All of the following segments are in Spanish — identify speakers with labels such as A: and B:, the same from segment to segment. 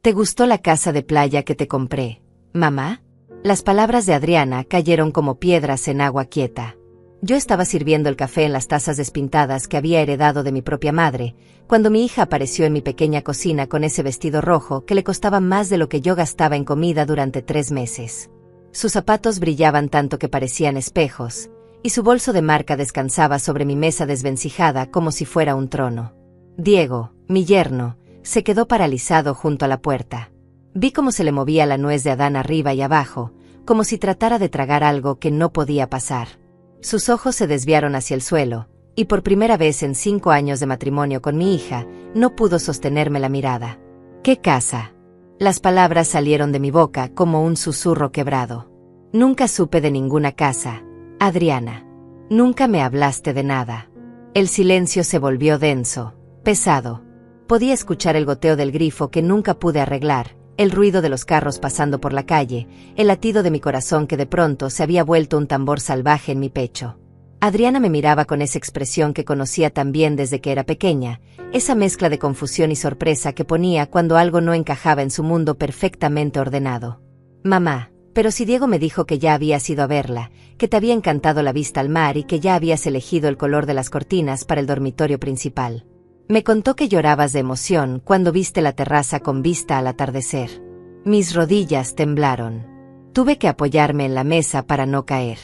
A: ¿Te gustó la casa de playa que te compré, mamá? Las palabras de Adriana cayeron como piedras en agua quieta. Yo estaba sirviendo el café en las tazas despintadas que había heredado de mi propia madre, cuando mi hija apareció en mi pequeña cocina con ese vestido rojo que le costaba más de lo que yo gastaba en comida durante 3 meses. Sus zapatos brillaban tanto que parecían espejos, y su bolso de marca descansaba sobre mi mesa desvencijada como si fuera un trono. Diego, mi yerno, se quedó paralizado junto a la puerta. Vi cómo se le movía la nuez de Adán arriba y abajo, como si tratara de tragar algo que no podía pasar. Sus ojos se desviaron hacia el suelo, y por primera vez en 5 años de matrimonio con mi hija, no pudo sostenerme la mirada. ¿Qué casa? Las palabras salieron de mi boca como un susurro quebrado. Nunca supe de ninguna casa, Adriana. Nunca me hablaste de nada. El silencio se volvió denso, pesado. Podía escuchar el goteo del grifo que nunca pude arreglar, el ruido de los carros pasando por la calle, el latido de mi corazón que de pronto se había vuelto un tambor salvaje en mi pecho. Adriana me miraba con esa expresión que conocía tan bien desde que era pequeña, esa mezcla de confusión y sorpresa que ponía cuando algo no encajaba en su mundo perfectamente ordenado. Mamá, pero si Diego me dijo que ya habías ido a verla, que te había encantado la vista al mar y que ya habías elegido el color de las cortinas para el dormitorio principal. Me contó que llorabas de emoción cuando viste la terraza con vista al atardecer. Mis rodillas temblaron. Tuve que apoyarme en la mesa para no caer.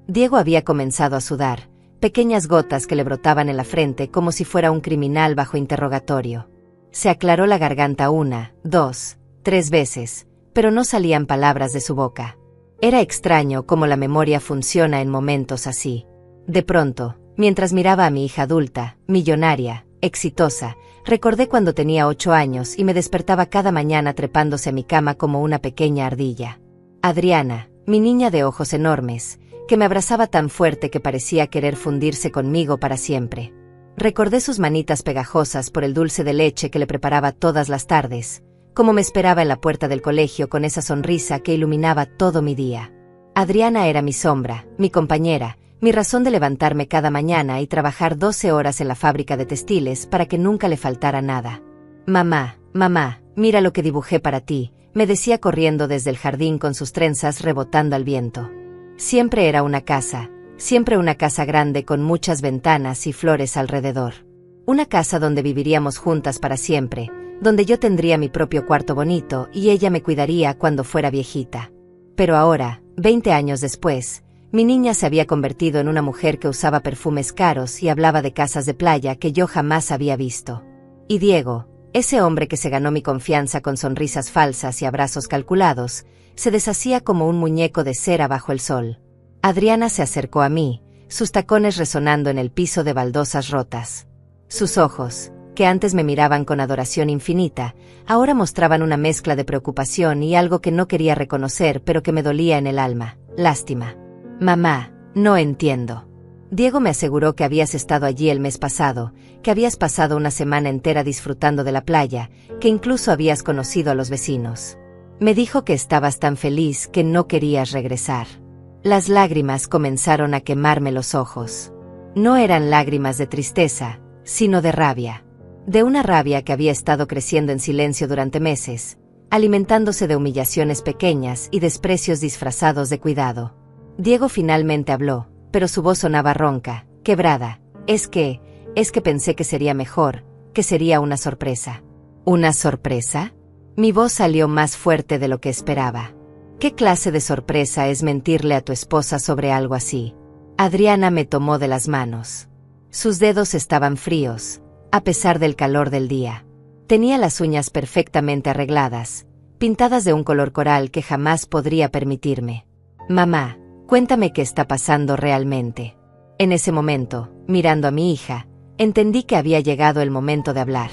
A: Diego había comenzado a sudar, pequeñas gotas que le brotaban en la frente como si fuera un criminal bajo interrogatorio. Se aclaró la garganta 1, 2, 3 veces, pero no salían palabras de su boca. Era extraño cómo la memoria funciona en momentos así. De pronto, mientras miraba a mi hija adulta, millonaria, exitosa, recordé cuando tenía 8 años y me despertaba cada mañana trepándose a mi cama como una pequeña ardilla. Adriana, mi niña de ojos enormes, que me abrazaba tan fuerte que parecía querer fundirse conmigo para siempre. Recordé sus manitas pegajosas por el dulce de leche que le preparaba todas las tardes, como me esperaba en la puerta del colegio con esa sonrisa que iluminaba todo mi día. Adriana era mi sombra, mi compañera, mi razón de levantarme cada mañana y trabajar 12 horas en la fábrica de textiles para que nunca le faltara nada. Mamá, mamá, mira lo que dibujé para ti, me decía corriendo desde el jardín con sus trenzas rebotando al viento. Siempre era una casa grande con muchas ventanas y flores alrededor. Una casa donde viviríamos juntas para siempre, donde yo tendría mi propio cuarto bonito y ella me cuidaría cuando fuera viejita. Pero ahora, 20 años después, mi niña se había convertido en una mujer que usaba perfumes caros y hablaba de casas de playa que yo jamás había visto. Y Diego, ese hombre que se ganó mi confianza con sonrisas falsas y abrazos calculados, se deshacía como un muñeco de cera bajo el sol. Adriana se acercó a mí, sus tacones resonando en el piso de baldosas rotas. Sus ojos, que antes me miraban con adoración infinita, ahora mostraban una mezcla de preocupación y algo que no quería reconocer pero que me dolía en el alma, lástima. Mamá, no entiendo. Diego me aseguró que habías estado allí el mes pasado, que habías pasado una semana entera disfrutando de la playa, que incluso habías conocido a los vecinos. Me dijo que estabas tan feliz que no querías regresar. Las lágrimas comenzaron a quemarme los ojos. No eran lágrimas de tristeza, sino de rabia. De una rabia que había estado creciendo en silencio durante meses, alimentándose de humillaciones pequeñas y desprecios disfrazados de cuidado. Diego finalmente habló, pero su voz sonaba ronca, quebrada. Es que pensé que sería mejor, que sería una sorpresa. ¿Una sorpresa? Mi voz salió más fuerte de lo que esperaba. ¿Qué clase de sorpresa es mentirle a tu esposa sobre algo así? Adriana me tomó de las manos. Sus dedos estaban fríos, a pesar del calor del día. Tenía las uñas perfectamente arregladas, pintadas de un color coral que jamás podría permitirme. Mamá, cuéntame qué está pasando realmente. En ese momento, mirando a mi hija, entendí que había llegado el momento de hablar.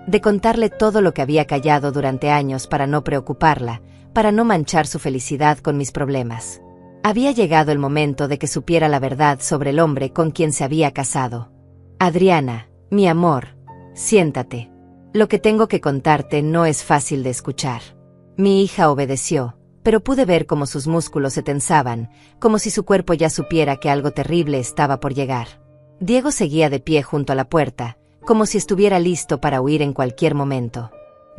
A: De contarle todo lo que había callado durante años para no preocuparla, para no manchar su felicidad con mis problemas. Había llegado el momento de que supiera la verdad sobre el hombre con quien se había casado. Adriana, mi amor, siéntate. Lo que tengo que contarte no es fácil de escuchar. Mi hija obedeció, pero pude ver cómo sus músculos se tensaban, como si su cuerpo ya supiera que algo terrible estaba por llegar. Diego seguía de pie junto a la puerta, como si estuviera listo para huir en cualquier momento.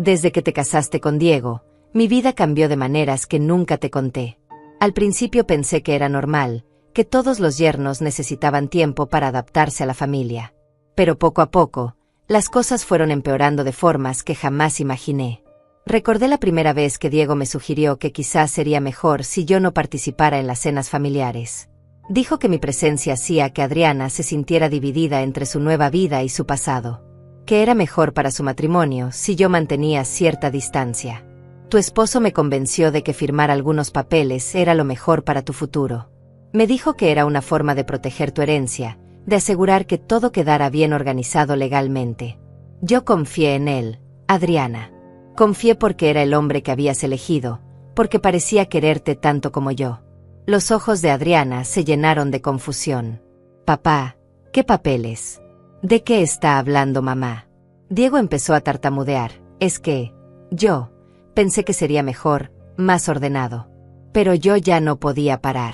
A: Desde que te casaste con Diego, mi vida cambió de maneras que nunca te conté. Al principio pensé que era normal, que todos los yernos necesitaban tiempo para adaptarse a la familia. Pero poco a poco, las cosas fueron empeorando de formas que jamás imaginé. Recordé la primera vez que Diego me sugirió que quizás sería mejor si yo no participara en las cenas familiares. Dijo que mi presencia hacía que Adriana se sintiera dividida entre su nueva vida y su pasado. Que era mejor para su matrimonio si yo mantenía cierta distancia. Tu esposo me convenció de que firmar algunos papeles era lo mejor para tu futuro. Me dijo que era una forma de proteger tu herencia, de asegurar que todo quedara bien organizado legalmente. Yo confié en él, Adriana. Confié porque era el hombre que habías elegido, porque parecía quererte tanto como yo. Los ojos de Adriana se llenaron de confusión. Papá, ¿qué papeles? ¿De qué está hablando mamá? Diego empezó a tartamudear. Es que, yo, pensé que sería mejor, más ordenado. Pero yo ya no podía parar.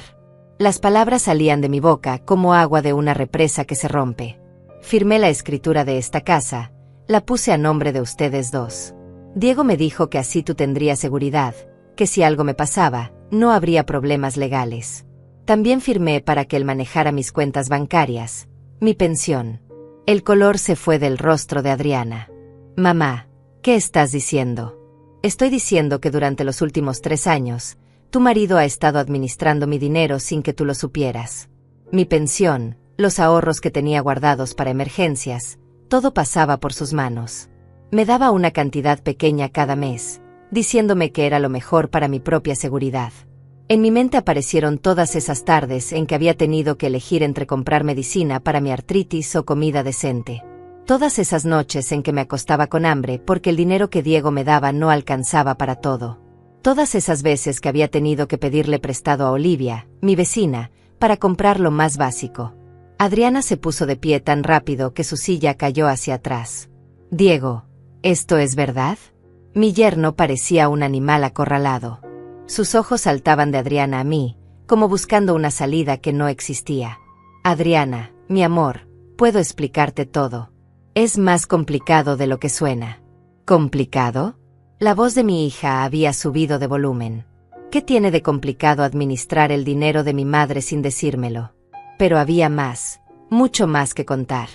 A: Las palabras salían de mi boca como agua de una represa que se rompe. Firmé la escritura de esta casa, la puse a nombre de ustedes dos. Diego me dijo que así tú tendrías seguridad, que si algo me pasaba, no habría problemas legales. También firmé para que él manejara mis cuentas bancarias, mi pensión. El color se fue del rostro de Adriana. Mamá, ¿qué estás diciendo? Estoy diciendo que durante los últimos 3 años, tu marido ha estado administrando mi dinero sin que tú lo supieras. Mi pensión, los ahorros que tenía guardados para emergencias, todo pasaba por sus manos. Me daba una cantidad pequeña cada mes, diciéndome que era lo mejor para mi propia seguridad. En mi mente aparecieron todas esas tardes en que había tenido que elegir entre comprar medicina para mi artritis o comida decente. Todas esas noches en que me acostaba con hambre porque el dinero que Diego me daba no alcanzaba para todo. Todas esas veces que había tenido que pedirle prestado a Olivia, mi vecina, para comprar lo más básico. Adriana se puso de pie tan rápido que su silla cayó hacia atrás. Diego, ¿esto es verdad? Mi yerno parecía un animal acorralado. Sus ojos saltaban de Adriana a mí, como buscando una salida que no existía. Adriana, mi amor, puedo explicarte todo. Es más complicado de lo que suena. ¿Complicado? La voz de mi hija había subido de volumen. ¿Qué tiene de complicado administrar el dinero de mi madre sin decírmelo? Pero había más, mucho más que contar.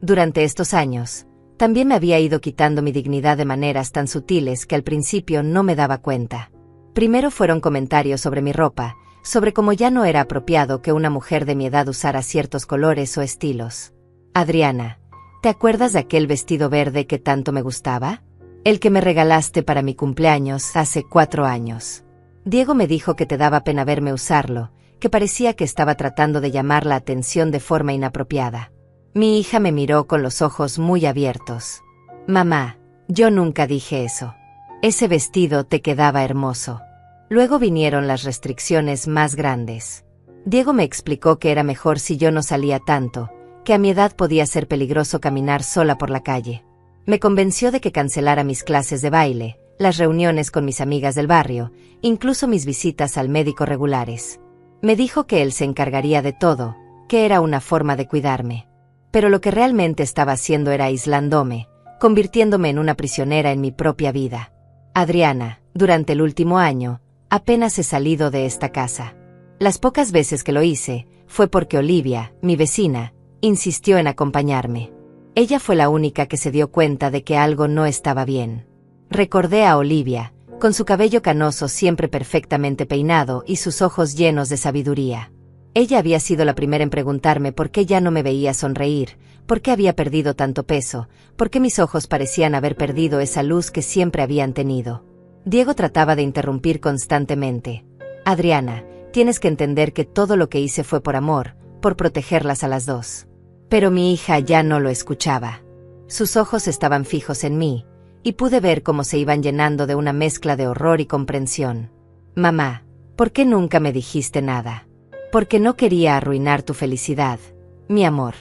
A: Durante estos años, también me había ido quitando mi dignidad de maneras tan sutiles que al principio no me daba cuenta. Primero fueron comentarios sobre mi ropa, sobre cómo ya no era apropiado que una mujer de mi edad usara ciertos colores o estilos. Adriana, ¿te acuerdas de aquel vestido verde que tanto me gustaba? El que me regalaste para mi cumpleaños hace 4 años. Diego me dijo que te daba pena verme usarlo, que parecía que estaba tratando de llamar la atención de forma inapropiada. Mi hija me miró con los ojos muy abiertos. Mamá, yo nunca dije eso. Ese vestido te quedaba hermoso. Luego vinieron las restricciones más grandes. Diego me explicó que era mejor si yo no salía tanto, que a mi edad podía ser peligroso caminar sola por la calle. Me convenció de que cancelara mis clases de baile, las reuniones con mis amigas del barrio, incluso mis visitas al médico regulares. Me dijo que él se encargaría de todo, que era una forma de cuidarme. Pero lo que realmente estaba haciendo era aislándome, convirtiéndome en una prisionera en mi propia vida. Adriana, durante el último año, apenas he salido de esta casa. Las pocas veces que lo hice, fue porque Olivia, mi vecina, insistió en acompañarme. Ella fue la única que se dio cuenta de que algo no estaba bien. Recordé a Olivia, con su cabello canoso siempre perfectamente peinado y sus ojos llenos de sabiduría. Ella había sido la primera en preguntarme por qué ya no me veía sonreír, por qué había perdido tanto peso, por qué mis ojos parecían haber perdido esa luz que siempre habían tenido. Diego trataba de interrumpir constantemente. Adriana, tienes que entender que todo lo que hice fue por amor, por protegerlas a las dos. Pero mi hija ya no lo escuchaba. Sus ojos estaban fijos en mí, y pude ver cómo se iban llenando de una mezcla de horror y comprensión. Mamá, ¿por qué nunca me dijiste nada? Porque no quería arruinar tu felicidad, mi amor.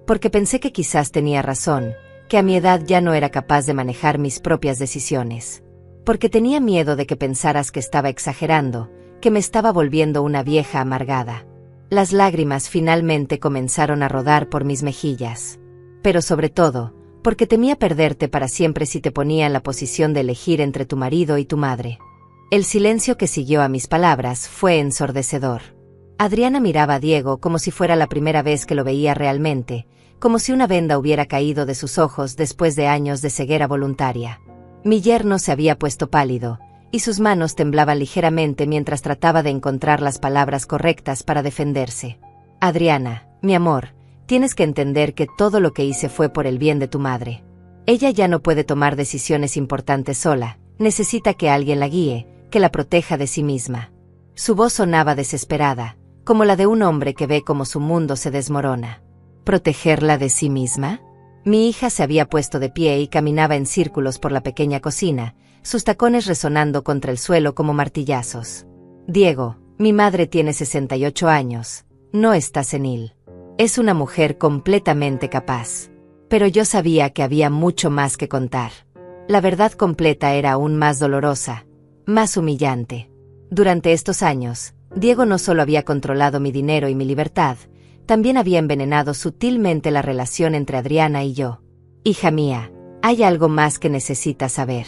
A: Porque pensé que quizás tenía razón, que a mi edad ya no era capaz de manejar mis propias decisiones. Porque tenía miedo de que pensaras que estaba exagerando, que me estaba volviendo una vieja amargada. Las lágrimas finalmente comenzaron a rodar por mis mejillas. Pero sobre todo, Porque temía perderte para siempre si te ponía en la posición de elegir entre tu marido y tu madre. El silencio que siguió a mis palabras fue ensordecedor. Adriana miraba a Diego como si fuera la primera vez que lo veía realmente, como si una venda hubiera caído de sus ojos después de años de ceguera voluntaria. Mi yerno se había puesto pálido, y sus manos temblaban ligeramente mientras trataba de encontrar las palabras correctas para defenderse. Adriana, mi amor, tienes que entender que todo lo que hice fue por el bien de tu madre. Ella ya no puede tomar decisiones importantes sola, necesita que alguien la guíe, que la proteja de sí misma. Su voz sonaba desesperada, como la de un hombre que ve cómo su mundo se desmorona. ¿Protegerla de sí misma? Mi hija se había puesto de pie y caminaba en círculos por la pequeña cocina, sus tacones resonando contra el suelo como martillazos. Diego, mi madre tiene 68 años, no está senil. Es una mujer completamente capaz. Pero yo sabía que había mucho más que contar. La verdad completa era aún más dolorosa, más humillante. Durante estos años, Diego no solo había controlado mi dinero y mi libertad, también había envenenado sutilmente la relación entre Adriana y yo. Hija mía, hay algo más que necesitas saber.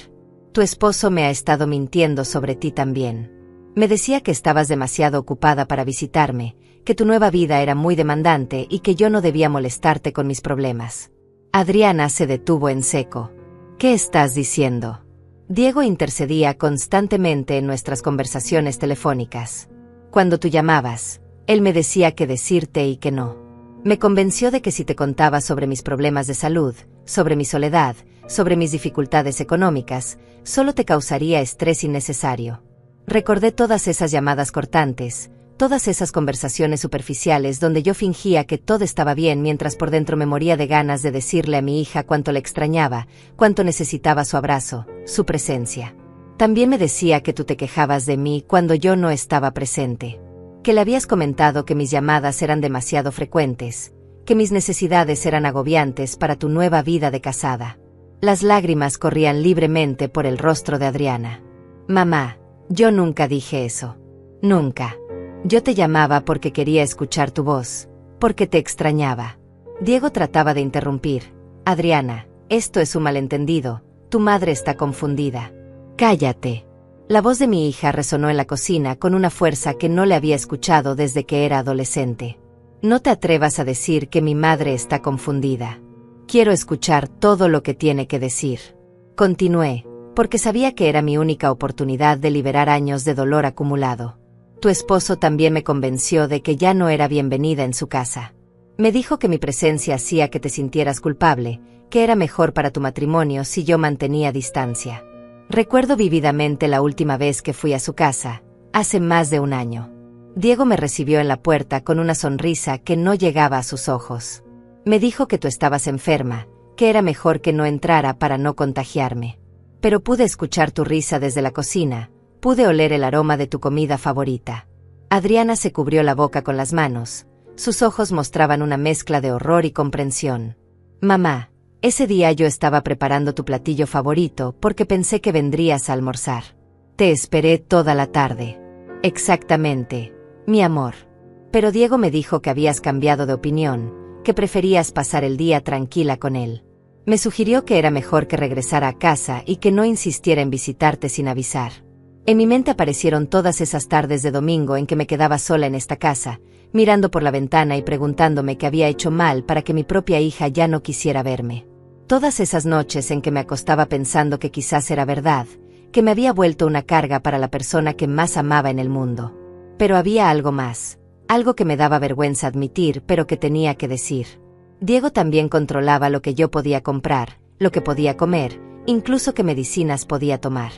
A: Tu esposo me ha estado mintiendo sobre ti también. Me decía que estabas demasiado ocupada para visitarme, que tu nueva vida era muy demandante y que yo no debía molestarte con mis problemas. Adriana se detuvo en seco. ¿Qué estás diciendo? Diego intercedía constantemente en nuestras conversaciones telefónicas. Cuando tú llamabas, él me decía qué decirte y qué no. Me convenció de que si te contaba sobre mis problemas de salud, sobre mi soledad, sobre mis dificultades económicas, solo te causaría estrés innecesario. Recordé todas esas llamadas cortantes, todas esas conversaciones superficiales donde yo fingía que todo estaba bien mientras por dentro me moría de ganas de decirle a mi hija cuánto le extrañaba, cuánto necesitaba su abrazo, su presencia. También me decía que tú te quejabas de mí cuando yo no estaba presente. Que le habías comentado que mis llamadas eran demasiado frecuentes, que mis necesidades eran agobiantes para tu nueva vida de casada. Las lágrimas corrían libremente por el rostro de Adriana. Mamá, yo nunca dije eso. Nunca. Yo te llamaba porque quería escuchar tu voz, porque te extrañaba. Diego trataba de interrumpir. Adriana, esto es un malentendido, tu madre está confundida. Cállate. La voz de mi hija resonó en la cocina con una fuerza que no le había escuchado desde que era adolescente. No te atrevas a decir que mi madre está confundida. Quiero escuchar todo lo que tiene que decir. Continué, porque sabía que era mi única oportunidad de liberar años de dolor acumulado. Tu esposo también me convenció de que ya no era bienvenida en su casa. Me dijo que mi presencia hacía que te sintieras culpable, que era mejor para tu matrimonio si yo mantenía distancia. Recuerdo vívidamente la última vez que fui a su casa, hace más de un año. Diego me recibió en la puerta con una sonrisa que no llegaba a sus ojos. Me dijo que tú estabas enferma, que era mejor que no entrara para no contagiarme. Pero pude escuchar tu risa desde la cocina, pude oler el aroma de tu comida favorita. Adriana se cubrió la boca con las manos, sus ojos mostraban una mezcla de horror y comprensión. Mamá, ese día yo estaba preparando tu platillo favorito porque pensé que vendrías a almorzar. Te esperé toda la tarde. Exactamente, mi amor. Pero Diego me dijo que habías cambiado de opinión, que preferías pasar el día tranquila con él. Me sugirió que era mejor que regresara a casa y que no insistiera en visitarte sin avisar. En mi mente aparecieron todas esas tardes de domingo en que me quedaba sola en esta casa, mirando por la ventana y preguntándome qué había hecho mal para que mi propia hija ya no quisiera verme. Todas esas noches en que me acostaba pensando que quizás era verdad, que me había vuelto una carga para la persona que más amaba en el mundo. Pero había algo más, algo que me daba vergüenza admitir pero que tenía que decir. Diego también controlaba lo que yo podía comprar, lo que podía comer, incluso qué medicinas podía tomar.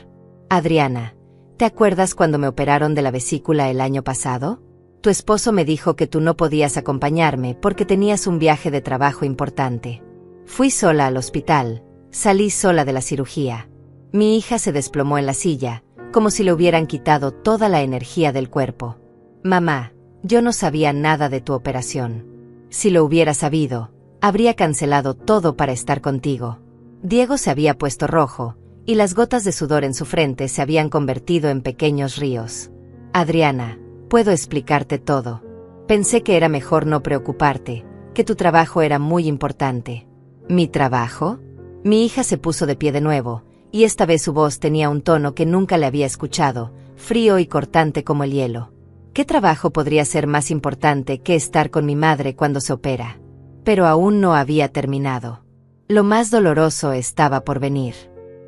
A: Adriana, ¿te acuerdas cuando me operaron de la vesícula el año pasado? Tu esposo me dijo que tú no podías acompañarme porque tenías un viaje de trabajo importante. Fui sola al hospital, salí sola de la cirugía. Mi hija se desplomó en la silla, como si le hubieran quitado toda la energía del cuerpo. Mamá, yo no sabía nada de tu operación. Si lo hubiera sabido, habría cancelado todo para estar contigo. Diego se había puesto rojo, y las gotas de sudor en su frente se habían convertido en pequeños ríos. Adriana, puedo explicarte todo. Pensé que era mejor no preocuparte, que tu trabajo era muy importante. ¿Mi trabajo? Mi hija se puso de pie de nuevo, y esta vez su voz tenía un tono que nunca le había escuchado, frío y cortante como el hielo. ¿Qué trabajo podría ser más importante que estar con mi madre cuando se opera? Pero aún no había terminado. Lo más doloroso estaba por venir.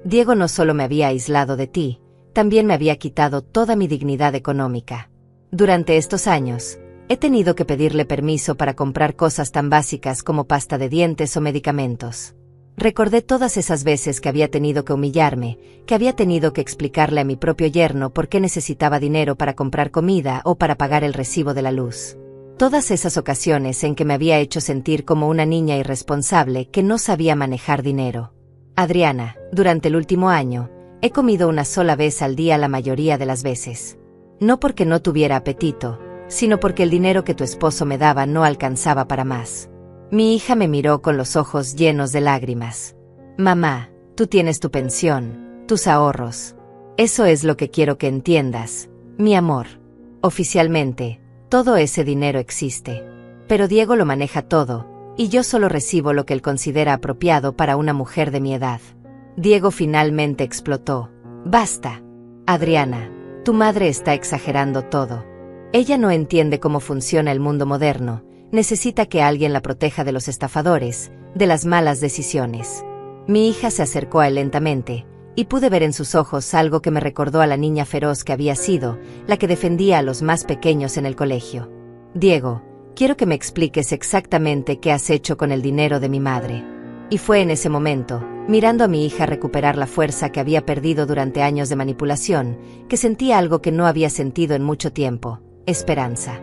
A: Diego no solo me había aislado de ti, también me había quitado toda mi dignidad económica. Durante estos años, he tenido que pedirle permiso para comprar cosas tan básicas como pasta de dientes o medicamentos. Recordé todas esas veces que había tenido que humillarme, que había tenido que explicarle a mi propio yerno por qué necesitaba dinero para comprar comida o para pagar el recibo de la luz. Todas esas ocasiones en que me había hecho sentir como una niña irresponsable que no sabía manejar dinero. Adriana, durante el último año, he comido una sola vez al día la mayoría de las veces. No porque no tuviera apetito, sino porque el dinero que tu esposo me daba no alcanzaba para más. Mi hija me miró con los ojos llenos de lágrimas. Mamá, tú tienes tu pensión, tus ahorros. Eso es lo que quiero que entiendas, mi amor. Oficialmente, todo ese dinero existe. Pero Diego lo maneja todo, y yo solo recibo lo que él considera apropiado para una mujer de mi edad. Diego finalmente explotó. Basta. Adriana, tu madre está exagerando todo. Ella no entiende cómo funciona el mundo moderno. Necesita que alguien la proteja de los estafadores, de las malas decisiones. Mi hija se acercó a él lentamente, y pude ver en sus ojos algo que me recordó a la niña feroz que había sido, la que defendía a los más pequeños en el colegio. Diego, quiero que me expliques exactamente qué has hecho con el dinero de mi madre. Y fue en ese momento, mirando a mi hija recuperar la fuerza que había perdido durante años de manipulación, que sentía algo que no había sentido en mucho tiempo: esperanza.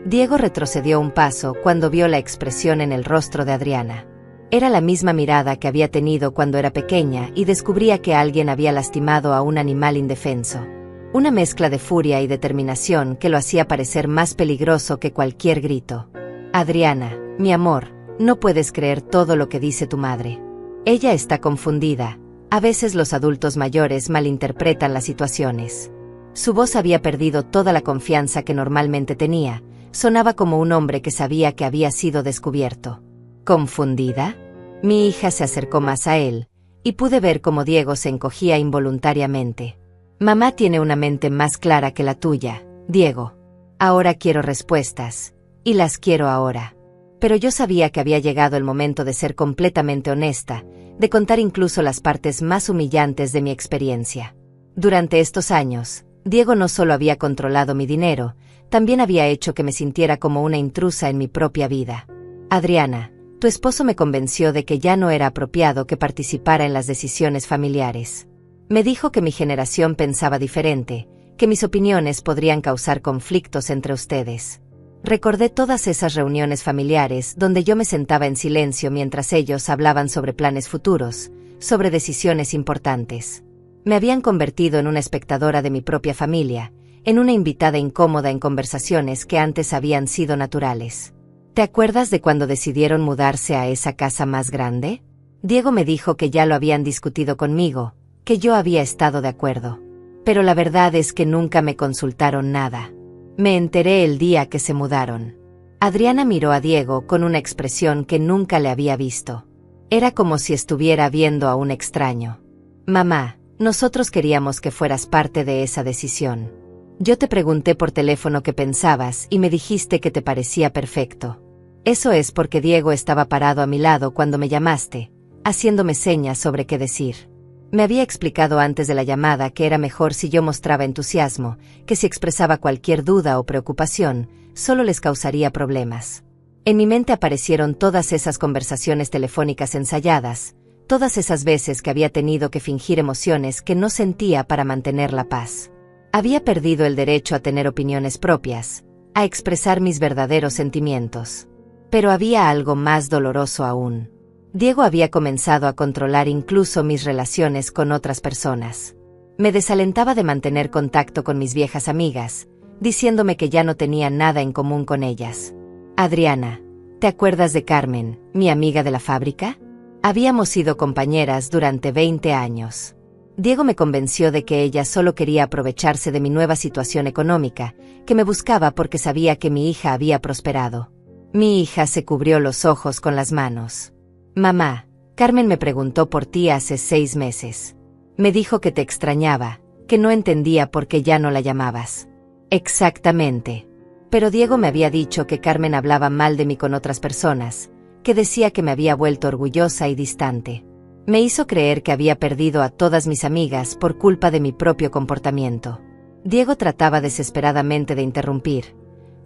A: Diego retrocedió un paso cuando vio la expresión en el rostro de Adriana. Era la misma mirada que había tenido cuando era pequeña y descubría que alguien había lastimado a un animal indefenso. Una mezcla de furia y determinación que lo hacía parecer más peligroso que cualquier grito. Adriana, mi amor, no puedes creer todo lo que dice tu madre. Ella está confundida. A veces los adultos mayores malinterpretan las situaciones. Su voz había perdido toda la confianza que normalmente tenía. Sonaba como un hombre que sabía que había sido descubierto. ¿Confundida? Mi hija se acercó más a él, y pude ver cómo Diego se encogía involuntariamente. Mamá tiene una mente más clara que la tuya, Diego. Ahora quiero respuestas, y las quiero ahora. Pero yo sabía que había llegado el momento de ser completamente honesta, de contar incluso las partes más humillantes de mi experiencia. Durante estos años, Diego no solo había controlado mi dinero, también había hecho que me sintiera como una intrusa en mi propia vida. Adriana, tu esposo me convenció de que ya no era apropiado que participara en las decisiones familiares. Me dijo que mi generación pensaba diferente, que mis opiniones podrían causar conflictos entre ustedes. Recordé todas esas reuniones familiares donde yo me sentaba en silencio mientras ellos hablaban sobre planes futuros, sobre decisiones importantes. Me habían convertido en una espectadora de mi propia familia, en una invitada incómoda en conversaciones que antes habían sido naturales. ¿Te acuerdas de cuando decidieron mudarse a esa casa más grande? Diego me dijo que ya lo habían discutido conmigo, que yo había estado de acuerdo. Pero la verdad es que nunca me consultaron nada. Me enteré el día que se mudaron. Adriana miró a Diego con una expresión que nunca le había visto. Era como si estuviera viendo a un extraño. Mamá, nosotros queríamos que fueras parte de esa decisión. Yo te pregunté por teléfono qué pensabas y me dijiste que te parecía perfecto. Eso es porque Diego estaba parado a mi lado cuando me llamaste, haciéndome señas sobre qué decir. Me había explicado antes de la llamada que era mejor si yo mostraba entusiasmo, que si expresaba cualquier duda o preocupación, solo les causaría problemas. En mi mente aparecieron todas esas conversaciones telefónicas ensayadas, todas esas veces que había tenido que fingir emociones que no sentía para mantener la paz. Había perdido el derecho a tener opiniones propias, a expresar mis verdaderos sentimientos. Pero había algo más doloroso aún. Diego había comenzado a controlar incluso mis relaciones con otras personas. Me desalentaba de mantener contacto con mis viejas amigas, diciéndome que ya no tenía nada en común con ellas. Adriana, ¿te acuerdas de Carmen, mi amiga de la fábrica? Habíamos sido compañeras durante 20 años. Diego me convenció de que ella solo quería aprovecharse de mi nueva situación económica, que me buscaba porque sabía que mi hija había prosperado. Mi hija se cubrió los ojos con las manos. Mamá, Carmen me preguntó por ti hace 6 meses. Me dijo que te extrañaba, que no entendía por qué ya no la llamabas. Exactamente. Pero Diego me había dicho que Carmen hablaba mal de mí con otras personas, que decía que me había vuelto orgullosa y distante. Me hizo creer que había perdido a todas mis amigas por culpa de mi propio comportamiento. Diego trataba desesperadamente de interrumpir.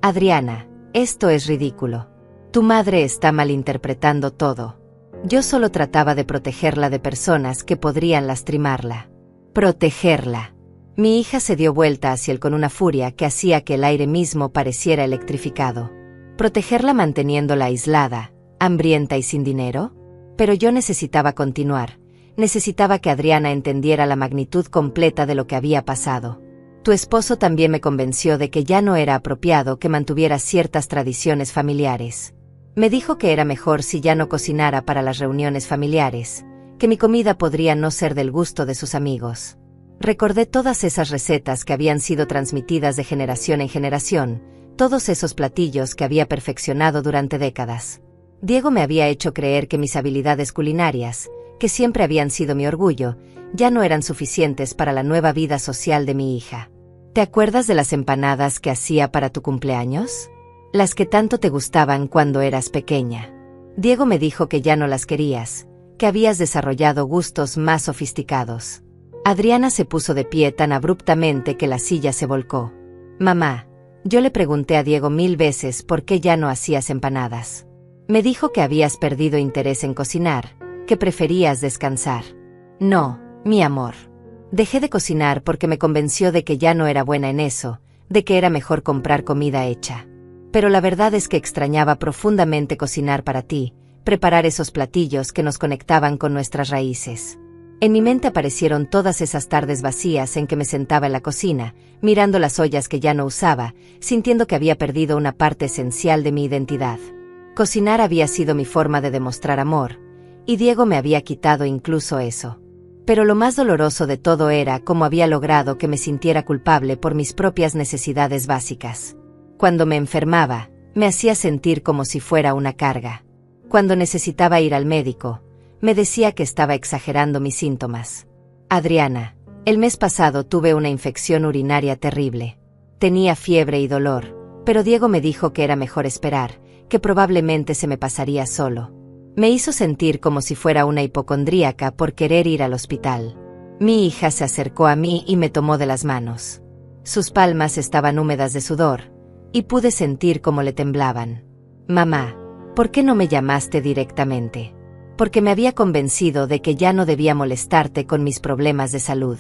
A: Adriana, esto es ridículo. Tu madre está malinterpretando todo. Yo solo trataba de protegerla de personas que podrían lastimarla. Protegerla. Mi hija se dio vuelta hacia él con una furia que hacía que el aire mismo pareciera electrificado. ¿Protegerla manteniéndola aislada, hambrienta y sin dinero? Pero yo necesitaba continuar. Necesitaba que Adriana entendiera la magnitud completa de lo que había pasado. Tu esposo también me convenció de que ya no era apropiado que mantuviera ciertas tradiciones familiares. Me dijo que era mejor si ya no cocinara para las reuniones familiares, que mi comida podría no ser del gusto de sus amigos. Recordé todas esas recetas que habían sido transmitidas de generación en generación, todos esos platillos que había perfeccionado durante décadas. Diego me había hecho creer que mis habilidades culinarias, que siempre habían sido mi orgullo, ya no eran suficientes para la nueva vida social de mi hija. ¿Te acuerdas de las empanadas que hacía para tu cumpleaños? Las que tanto te gustaban cuando eras pequeña. Diego me dijo que ya no las querías, que habías desarrollado gustos más sofisticados. Adriana se puso de pie tan abruptamente que la silla se volcó. Mamá, yo le pregunté a Diego 1000 veces por qué ya no hacías empanadas. Me dijo que habías perdido interés en cocinar, que preferías descansar. No, mi amor. Dejé de cocinar porque me convenció de que ya no era buena en eso, de que era mejor comprar comida hecha. Pero la verdad es que extrañaba profundamente cocinar para ti, preparar esos platillos que nos conectaban con nuestras raíces. En mi mente aparecieron todas esas tardes vacías en que me sentaba en la cocina, mirando las ollas que ya no usaba, sintiendo que había perdido una parte esencial de mi identidad. Cocinar había sido mi forma de demostrar amor, y Diego me había quitado incluso eso. Pero lo más doloroso de todo era cómo había logrado que me sintiera culpable por mis propias necesidades básicas. Cuando me enfermaba, me hacía sentir como si fuera una carga. Cuando necesitaba ir al médico, me decía que estaba exagerando mis síntomas. Adriana, el mes pasado tuve una infección urinaria terrible. Tenía fiebre y dolor, pero Diego me dijo que era mejor esperar, que probablemente se me pasaría solo. Me hizo sentir como si fuera una hipocondríaca por querer ir al hospital. Mi hija se acercó a mí y me tomó de las manos. Sus palmas estaban húmedas de sudor, y pude sentir cómo le temblaban. Mamá, ¿por qué no me llamaste directamente? Porque me había convencido de que ya no debía molestarte con mis problemas de salud.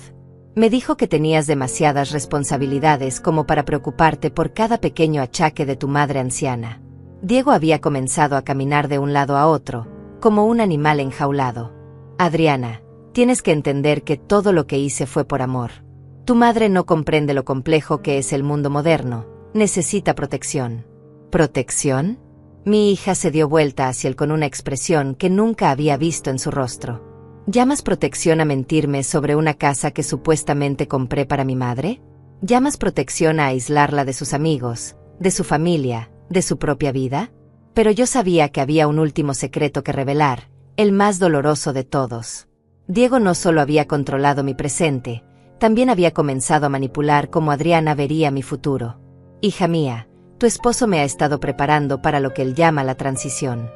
A: Me dijo que tenías demasiadas responsabilidades como para preocuparte por cada pequeño achaque de tu madre anciana. Diego había comenzado a caminar de un lado a otro, como un animal enjaulado. Adriana, tienes que entender que todo lo que hice fue por amor. Tu madre no comprende lo complejo que es el mundo moderno, necesita protección. ¿Protección? Mi hija se dio vuelta hacia él con una expresión que nunca había visto en su rostro. ¿Llamas protección a mentirme sobre una casa que supuestamente compré para mi madre? ¿Llamas protección a aislarla de sus amigos, de su familia, de su propia vida? Pero yo sabía que había un último secreto que revelar, el más doloroso de todos. Diego no solo había controlado mi presente, también había comenzado a manipular cómo Adriana vería mi futuro. Hija mía, tu esposo me ha estado preparando para lo que él llama la transición.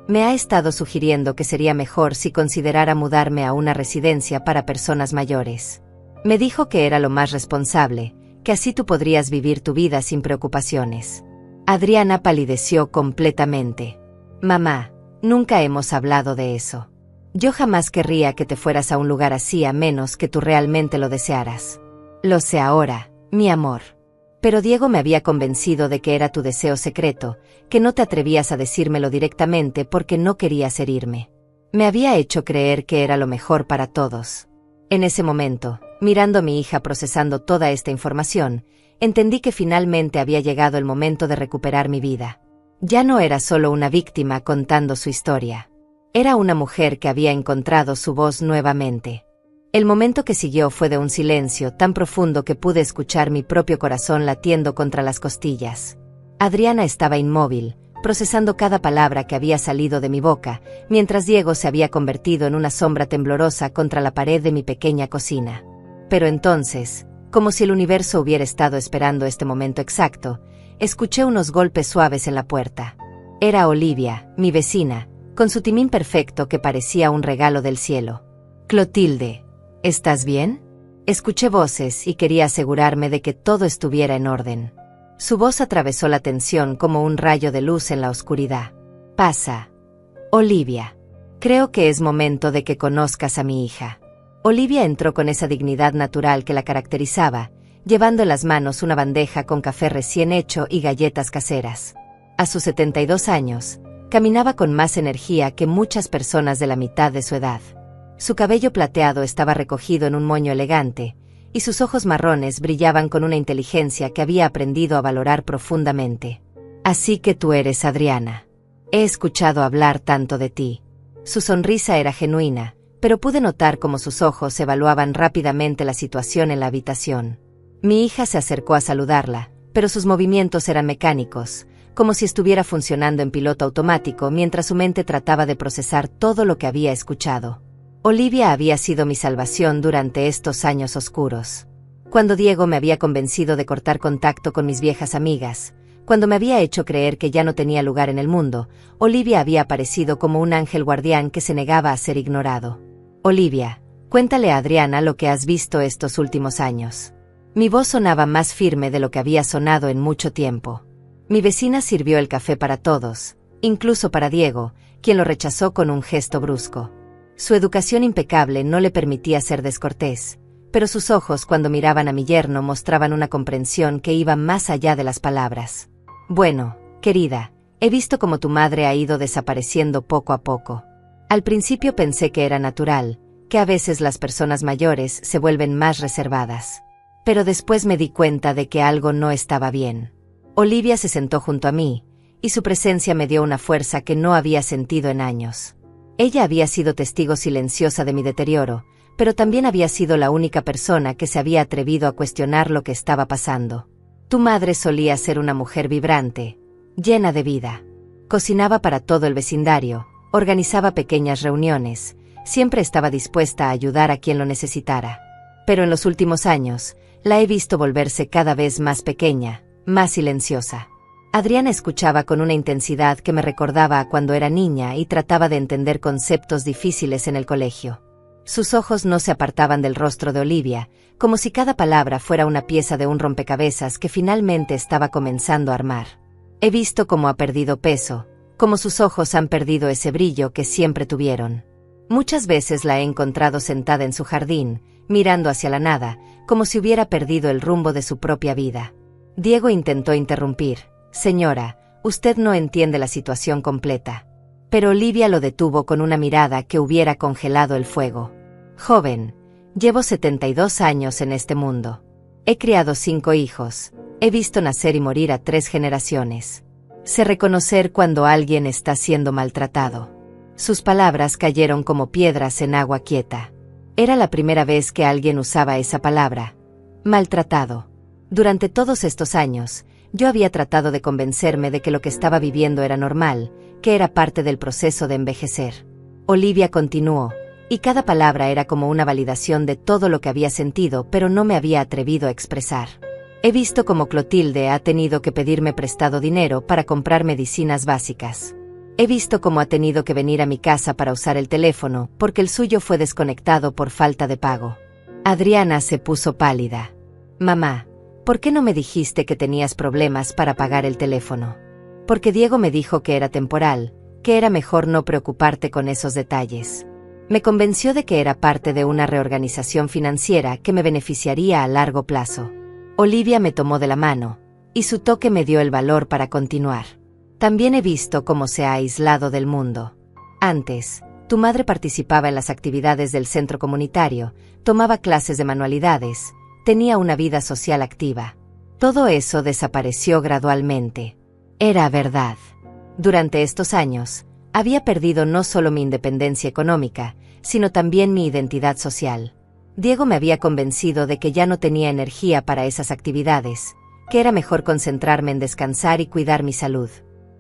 A: Me ha estado sugiriendo que sería mejor si considerara mudarme a una residencia para personas mayores. Me dijo que era lo más responsable, que así tú podrías vivir tu vida sin preocupaciones. Adriana palideció completamente. Mamá, nunca hemos hablado de eso. Yo jamás querría que te fueras a un lugar así a menos que tú realmente lo desearas. Lo sé ahora, mi amor. Pero Diego me había convencido de que era tu deseo secreto, que no te atrevías a decírmelo directamente porque no querías herirme. Me había hecho creer que era lo mejor para todos. En ese momento, mirando a mi hija procesando toda esta información, entendí que finalmente había llegado el momento de recuperar mi vida. Ya no era solo una víctima contando su historia. Era una mujer que había encontrado su voz nuevamente. El momento que siguió fue de un silencio tan profundo que pude escuchar mi propio corazón latiendo contra las costillas. Adriana estaba inmóvil, procesando cada palabra que había salido de mi boca, mientras Diego se había convertido en una sombra temblorosa contra la pared de mi pequeña cocina. Pero entonces, como si el universo hubiera estado esperando este momento exacto, escuché unos golpes suaves en la puerta. Era Olivia, mi vecina, con su timín perfecto que parecía un regalo del cielo. «Clotilde, ¿estás bien?». Escuché voces y quería asegurarme de que todo estuviera en orden. Su voz atravesó la tensión como un rayo de luz en la oscuridad. «Pasa, Olivia. Creo que es momento de que conozcas a mi hija». Olivia entró con esa dignidad natural que la caracterizaba, llevando en las manos una bandeja con café recién hecho y galletas caseras. A sus 72 años, caminaba con más energía que muchas personas de la mitad de su edad. Su cabello plateado estaba recogido en un moño elegante, y sus ojos marrones brillaban con una inteligencia que había aprendido a valorar profundamente. «Así que tú eres Adriana. He escuchado hablar tanto de ti». Su sonrisa era genuina, pero pude notar cómo sus ojos evaluaban rápidamente la situación en la habitación. Mi hija se acercó a saludarla, pero sus movimientos eran mecánicos, como si estuviera funcionando en piloto automático mientras su mente trataba de procesar todo lo que había escuchado. Olivia había sido mi salvación durante estos años oscuros. Cuando Diego me había convencido de cortar contacto con mis viejas amigas, cuando me había hecho creer que ya no tenía lugar en el mundo, Olivia había aparecido como un ángel guardián que se negaba a ser ignorado. «Olivia, cuéntale a Adriana lo que has visto estos últimos años». Mi voz sonaba más firme de lo que había sonado en mucho tiempo. Mi vecina sirvió el café para todos, incluso para Diego, quien lo rechazó con un gesto brusco. Su educación impecable no le permitía ser descortés, pero sus ojos cuando miraban a mi yerno mostraban una comprensión que iba más allá de las palabras. «Bueno, querida, he visto cómo tu madre ha ido desapareciendo poco a poco. Al principio pensé que era natural, que a veces las personas mayores se vuelven más reservadas. Pero después me di cuenta de que algo no estaba bien». Olivia se sentó junto a mí, y su presencia me dio una fuerza que no había sentido en años. Ella había sido testigo silenciosa de mi deterioro, pero también había sido la única persona que se había atrevido a cuestionar lo que estaba pasando. «Tu madre solía ser una mujer vibrante, llena de vida. Cocinaba para todo el vecindario, organizaba pequeñas reuniones, siempre estaba dispuesta a ayudar a quien lo necesitara. Pero en los últimos años, la he visto volverse cada vez más pequeña, más silenciosa». Adriana escuchaba con una intensidad que me recordaba a cuando era niña y trataba de entender conceptos difíciles en el colegio. Sus ojos no se apartaban del rostro de Olivia, como si cada palabra fuera una pieza de un rompecabezas que finalmente estaba comenzando a armar. He visto cómo ha perdido peso, cómo sus ojos han perdido ese brillo que siempre tuvieron. Muchas veces la he encontrado sentada en su jardín, mirando hacia la nada, como si hubiera perdido el rumbo de su propia vida. Diego intentó interrumpir. «Señora, usted no entiende la situación completa». Pero Olivia lo detuvo con una mirada que hubiera congelado el fuego. «Joven, llevo 72 años en este mundo. He criado 5 hijos, he visto nacer y morir a 3 generaciones. Sé reconocer cuando alguien está siendo maltratado». Sus palabras cayeron como piedras en agua quieta. Era la primera vez que alguien usaba esa palabra. Maltratado. Durante todos estos años, yo había tratado de convencerme de que lo que estaba viviendo era normal, que era parte del proceso de envejecer. Olivia continuó, y cada palabra era como una validación de todo lo que había sentido, pero no me había atrevido a expresar. He visto cómo Clotilde ha tenido que pedirme prestado dinero para comprar medicinas básicas. He visto cómo ha tenido que venir a mi casa para usar el teléfono, porque el suyo fue desconectado por falta de pago. Adriana se puso pálida. «Mamá, ¿por qué no me dijiste que tenías problemas para pagar el teléfono?». «Porque Diego me dijo que era temporal, que era mejor no preocuparte con esos detalles. Me convenció de que era parte de una reorganización financiera que me beneficiaría a largo plazo». Olivia me tomó de la mano, y su toque me dio el valor para continuar. «También he visto cómo se ha aislado del mundo. Antes, tu madre participaba en las actividades del centro comunitario, tomaba clases de manualidades, tenía una vida social activa. Todo eso desapareció gradualmente. Era verdad. Durante estos años, había perdido no solo mi independencia económica, sino también mi identidad social. Diego me había convencido de que ya no tenía energía para esas actividades, que era mejor concentrarme en descansar y cuidar mi salud.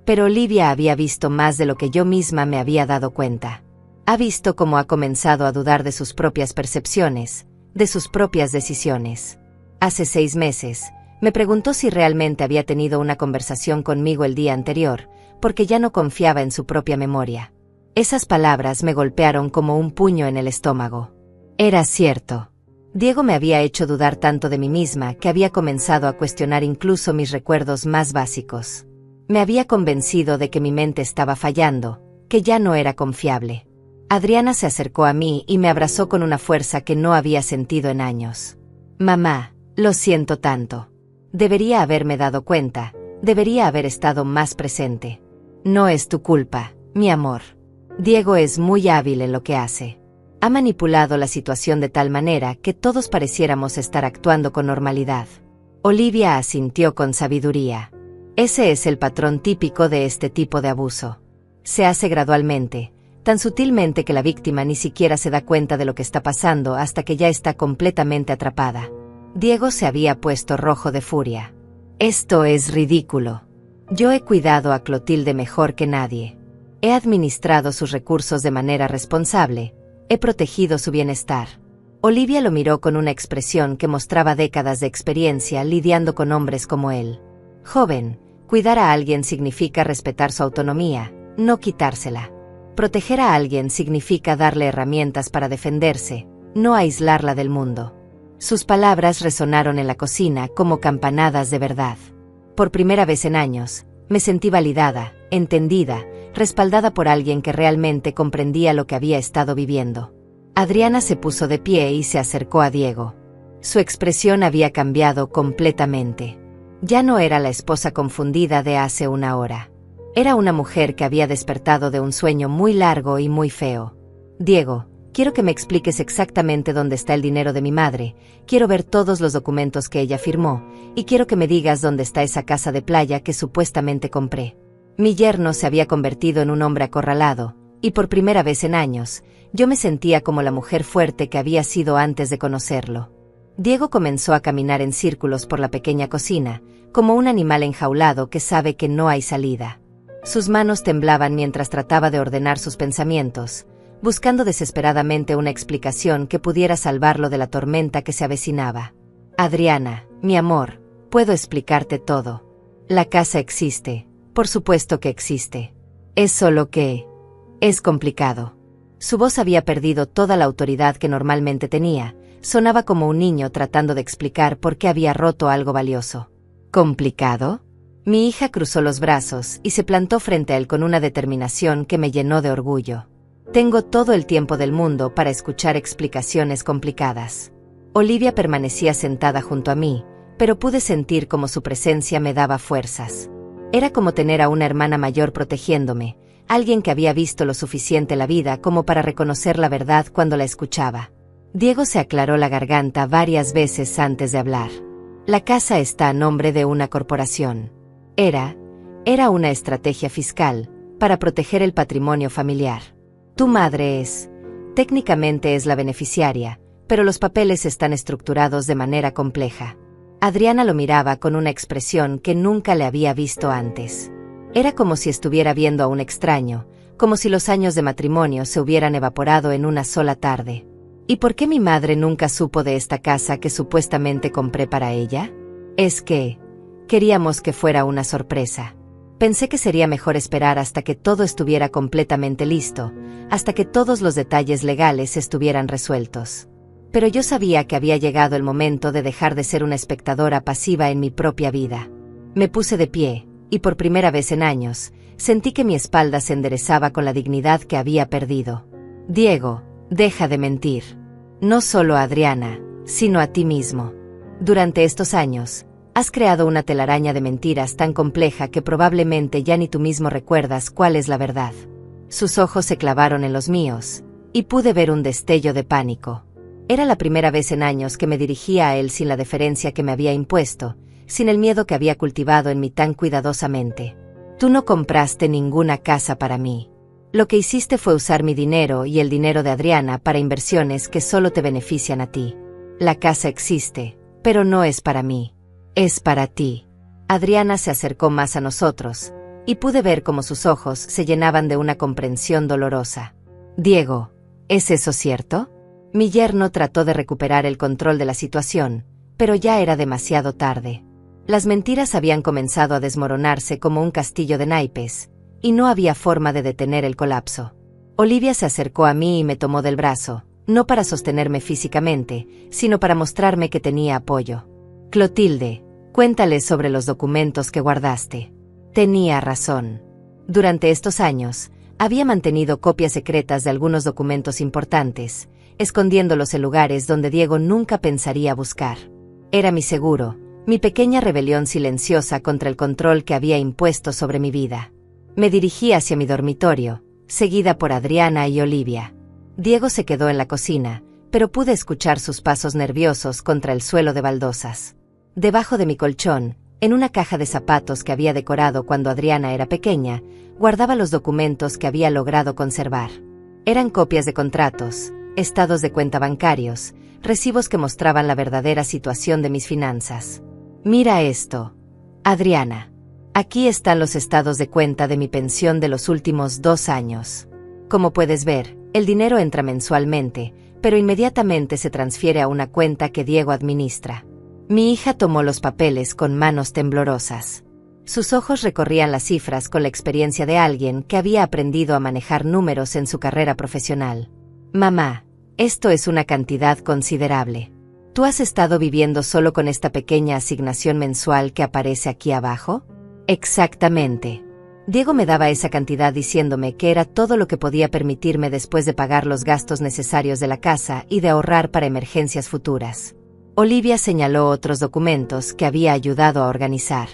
A: Pero Olivia había visto más de lo que yo misma me había dado cuenta. Ha visto cómo ha comenzado a dudar de sus propias percepciones, de sus propias decisiones. Hace 6 meses, me preguntó si realmente había tenido una conversación conmigo el día anterior, porque ya no confiaba en su propia memoria. Esas palabras me golpearon como un puño en el estómago. Era cierto. Diego me había hecho dudar tanto de mí misma que había comenzado a cuestionar incluso mis recuerdos más básicos. Me había convencido de que mi mente estaba fallando, que ya no era confiable. Adriana se acercó a mí y me abrazó con una fuerza que no había sentido en años. Mamá, lo siento tanto. Debería haberme dado cuenta, debería haber estado más presente. No es tu culpa, mi amor. Diego es muy hábil en lo que hace. Ha manipulado la situación de tal manera que todos pareciéramos estar actuando con normalidad. Olivia asintió con sabiduría. Ese es el patrón típico de este tipo de abuso. Se hace gradualmente, tan sutilmente que la víctima ni siquiera se da cuenta de lo que está pasando hasta que ya está completamente atrapada. Diego se había puesto rojo de furia. Esto es ridículo. Yo he cuidado a Clotilde mejor que nadie. He administrado sus recursos de manera responsable. He protegido su bienestar. Olivia lo miró con una expresión que mostraba décadas de experiencia lidiando con hombres como él. Joven, cuidar a alguien significa respetar su autonomía, no quitársela. Proteger a alguien significa darle herramientas para defenderse, no aislarla del mundo. Sus palabras resonaron en la cocina como campanadas de verdad. Por primera vez en años, me sentí validada, entendida, respaldada por alguien que realmente comprendía lo que había estado viviendo. Adriana se puso de pie y se acercó a Diego. Su expresión había cambiado completamente. Ya no era la esposa confundida de hace una hora. Era una mujer que había despertado de un sueño muy largo y muy feo. Diego, quiero que me expliques exactamente dónde está el dinero de mi madre, quiero ver todos los documentos que ella firmó, y quiero que me digas dónde está esa casa de playa que supuestamente compré. Mi yerno se había convertido en un hombre acorralado, y por primera vez en años, yo me sentía como la mujer fuerte que había sido antes de conocerlo. Diego comenzó a caminar en círculos por la pequeña cocina, como un animal enjaulado que sabe que no hay salida. Sus manos temblaban mientras trataba de ordenar sus pensamientos, buscando desesperadamente una explicación que pudiera salvarlo de la tormenta que se avecinaba. Adriana, mi amor, puedo explicarte todo. La casa existe, por supuesto que existe. Es solo que... es complicado. Su voz había perdido toda la autoridad que normalmente tenía, sonaba como un niño tratando de explicar por qué había roto algo valioso. ¿Complicado? Mi hija cruzó los brazos y se plantó frente a él con una determinación que me llenó de orgullo. Tengo todo el tiempo del mundo para escuchar explicaciones complicadas. Olivia permanecía sentada junto a mí, pero pude sentir como su presencia me daba fuerzas. Era como tener a una hermana mayor protegiéndome, alguien que había visto lo suficiente la vida como para reconocer la verdad cuando la escuchaba. Diego se aclaró la garganta varias veces antes de hablar. La casa está a nombre de una corporación. Era una estrategia fiscal, para proteger el patrimonio familiar. Tu madre técnicamente es la beneficiaria, pero los papeles están estructurados de manera compleja. Adriana lo miraba con una expresión que nunca le había visto antes. Era como si estuviera viendo a un extraño, como si los años de matrimonio se hubieran evaporado en una sola tarde. ¿Y por qué mi madre nunca supo de esta casa que supuestamente compré para ella? Es que queríamos que fuera una sorpresa. Pensé que sería mejor esperar hasta que todo estuviera completamente listo, hasta que todos los detalles legales estuvieran resueltos. Pero yo sabía que había llegado el momento de dejar de ser una espectadora pasiva en mi propia vida. Me puse de pie, y por primera vez en años, sentí que mi espalda se enderezaba con la dignidad que había perdido. Diego, deja de mentir. No solo a Adriana, sino a ti mismo. Durante estos años, has creado una telaraña de mentiras tan compleja que probablemente ya ni tú mismo recuerdas cuál es la verdad. Sus ojos se clavaron en los míos, y pude ver un destello de pánico. Era la primera vez en años que me dirigía a él sin la deferencia que me había impuesto, sin el miedo que había cultivado en mí tan cuidadosamente. Tú no compraste ninguna casa para mí. Lo que hiciste fue usar mi dinero y el dinero de Adriana para inversiones que solo te benefician a ti. La casa existe, pero no es para mí. Es para ti. Adriana se acercó más a nosotros, y pude ver cómo sus ojos se llenaban de una comprensión dolorosa. Diego, ¿es eso cierto? Mi yerno trató de recuperar el control de la situación, pero ya era demasiado tarde. Las mentiras habían comenzado a desmoronarse como un castillo de naipes, y no había forma de detener el colapso. Olivia se acercó a mí y me tomó del brazo, no para sostenerme físicamente, sino para mostrarme que tenía apoyo. Clotilde, cuéntale sobre los documentos que guardaste. Tenía razón. Durante estos años, había mantenido copias secretas de algunos documentos importantes, escondiéndolos en lugares donde Diego nunca pensaría buscar. Era mi seguro, mi pequeña rebelión silenciosa contra el control que había impuesto sobre mi vida. Me dirigí hacia mi dormitorio, seguida por Adriana y Olivia. Diego se quedó en la cocina, pero pude escuchar sus pasos nerviosos contra el suelo de baldosas. Debajo de mi colchón, en una caja de zapatos que había decorado cuando Adriana era pequeña, guardaba los documentos que había logrado conservar. Eran copias de contratos, estados de cuenta bancarios, recibos que mostraban la verdadera situación de mis finanzas. Mira esto, Adriana. Aquí están los estados de cuenta de mi pensión de los últimos 2 años. Como puedes ver, el dinero entra mensualmente, pero inmediatamente se transfiere a una cuenta que Diego administra. Mi hija tomó los papeles con manos temblorosas. Sus ojos recorrían las cifras con la experiencia de alguien que había aprendido a manejar números en su carrera profesional. Mamá, esto es una cantidad considerable. ¿Tú has estado viviendo solo con esta pequeña asignación mensual que aparece aquí abajo? Exactamente. Diego me daba esa cantidad diciéndome que era todo lo que podía permitirme después de pagar los gastos necesarios de la casa y de ahorrar para emergencias futuras. Olivia señaló otros documentos que había ayudado a organizar.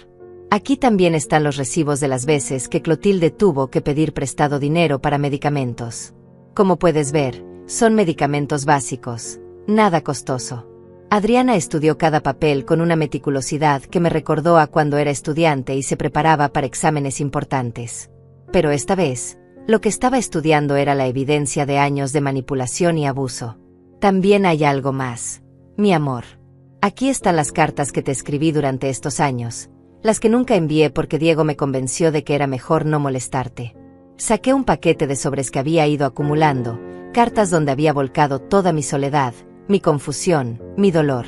A: Aquí también están los recibos de las veces que Clotilde tuvo que pedir prestado dinero para medicamentos. Como puedes ver, son medicamentos básicos, nada costoso. Adriana estudió cada papel con una meticulosidad que me recordó a cuando era estudiante y se preparaba para exámenes importantes. Pero esta vez, lo que estaba estudiando era la evidencia de años de manipulación y abuso. También hay algo más, mi amor. Aquí están las cartas que te escribí durante estos años, las que nunca envié porque Diego me convenció de que era mejor no molestarte. Saqué un paquete de sobres que había ido acumulando, cartas donde había volcado toda mi soledad, mi confusión, mi dolor.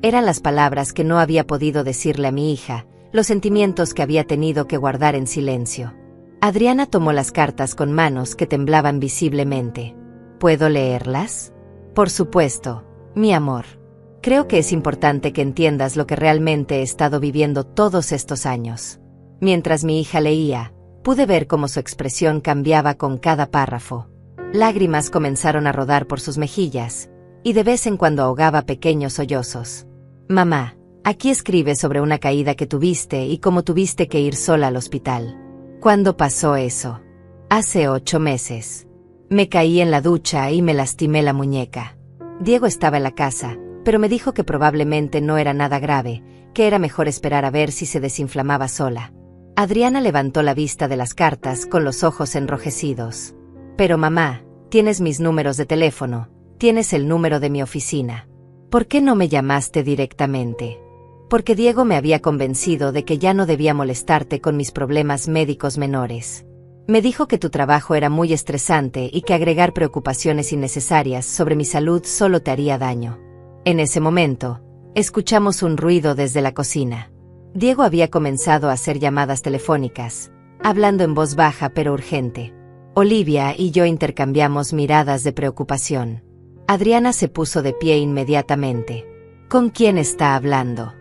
A: Eran las palabras que no había podido decirle a mi hija, los sentimientos que había tenido que guardar en silencio. Adriana tomó las cartas con manos que temblaban visiblemente. ¿Puedo leerlas? Por supuesto, mi amor. Creo que es importante que entiendas lo que realmente he estado viviendo todos estos años. Mientras mi hija leía, pude ver cómo su expresión cambiaba con cada párrafo. Lágrimas comenzaron a rodar por sus mejillas, y de vez en cuando ahogaba pequeños sollozos. Mamá, aquí escribe sobre una caída que tuviste y cómo tuviste que ir sola al hospital. ¿Cuándo pasó eso? Hace 8 meses. Me caí en la ducha y me lastimé la muñeca. Diego estaba en la casa, pero me dijo que probablemente no era nada grave, que era mejor esperar a ver si se desinflamaba sola. Adriana levantó la vista de las cartas con los ojos enrojecidos. Pero mamá, tienes mis números de teléfono, tienes el número de mi oficina. ¿Por qué no me llamaste directamente? Porque Diego me había convencido de que ya no debía molestarte con mis problemas médicos menores. Me dijo que tu trabajo era muy estresante y que agregar preocupaciones innecesarias sobre mi salud solo te haría daño. En ese momento, escuchamos un ruido desde la cocina. Diego había comenzado a hacer llamadas telefónicas, hablando en voz baja pero urgente. Olivia y yo intercambiamos miradas de preocupación. Adriana se puso de pie inmediatamente. ¿Con quién está hablando?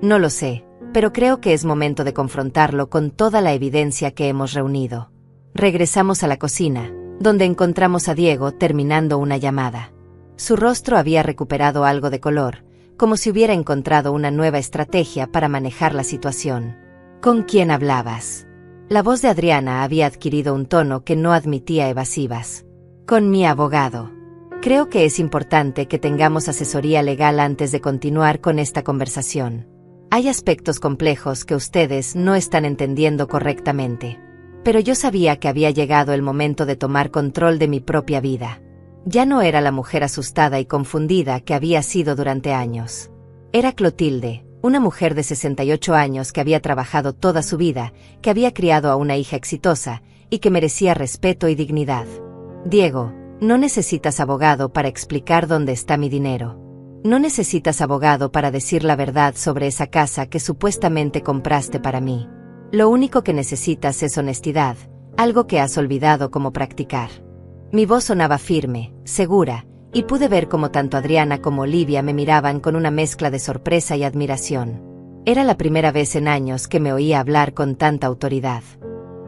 A: No lo sé, pero creo que es momento de confrontarlo con toda la evidencia que hemos reunido. Regresamos a la cocina, donde encontramos a Diego terminando una llamada. Su rostro había recuperado algo de color, como si hubiera encontrado una nueva estrategia para manejar la situación. ¿Con quién hablabas? La voz de Adriana había adquirido un tono que no admitía evasivas. Con mi abogado. Creo que es importante que tengamos asesoría legal antes de continuar con esta conversación. Hay aspectos complejos que ustedes no están entendiendo correctamente. Pero yo sabía que había llegado el momento de tomar control de mi propia vida. Ya no era la mujer asustada y confundida que había sido durante años. Era Clotilde, una mujer de 68 años que había trabajado toda su vida, que había criado a una hija exitosa, y que merecía respeto y dignidad. Diego, no necesitas abogado para explicar dónde está mi dinero. No necesitas abogado para decir la verdad sobre esa casa que supuestamente compraste para mí. Lo único que necesitas es honestidad, algo que has olvidado cómo practicar. Mi voz sonaba firme, segura, y pude ver cómo tanto Adriana como Olivia me miraban con una mezcla de sorpresa y admiración. Era la primera vez en años que me oía hablar con tanta autoridad.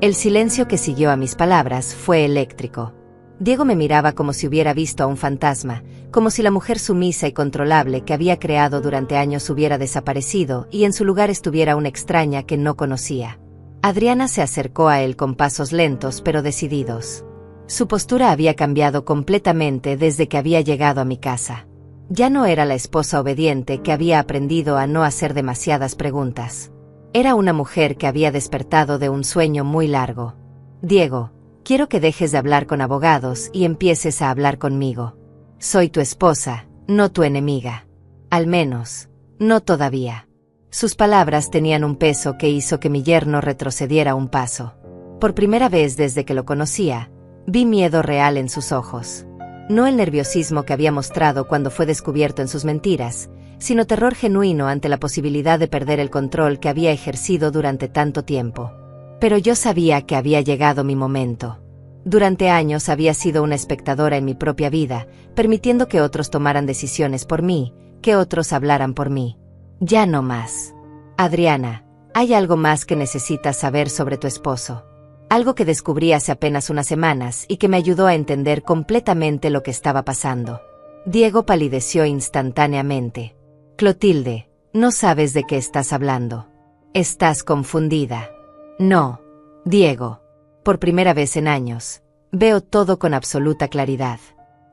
A: El silencio que siguió a mis palabras fue eléctrico. Diego me miraba como si hubiera visto a un fantasma, como si la mujer sumisa y controlable que había creado durante años hubiera desaparecido y en su lugar estuviera una extraña que no conocía. Adriana se acercó a él con pasos lentos pero decididos. Su postura había cambiado completamente desde que había llegado a mi casa. Ya no era la esposa obediente que había aprendido a no hacer demasiadas preguntas. Era una mujer que había despertado de un sueño muy largo. Diego, quiero que dejes de hablar con abogados y empieces a hablar conmigo. Soy tu esposa, no tu enemiga. Al menos, no todavía. Sus palabras tenían un peso que hizo que mi yerno retrocediera un paso. Por primera vez desde que lo conocía, vi miedo real en sus ojos. No el nerviosismo que había mostrado cuando fue descubierto en sus mentiras, sino terror genuino ante la posibilidad de perder el control que había ejercido durante tanto tiempo. Pero yo sabía que había llegado mi momento. Durante años había sido una espectadora en mi propia vida, permitiendo que otros tomaran decisiones por mí, que otros hablaran por mí. Ya no más. Adriana, hay algo más que necesitas saber sobre tu esposo. Algo que descubrí hace apenas unas semanas y que me ayudó a entender completamente lo que estaba pasando. Diego palideció instantáneamente. Clotilde, no sabes de qué estás hablando. Estás confundida. No, Diego. Por primera vez en años, veo todo con absoluta claridad.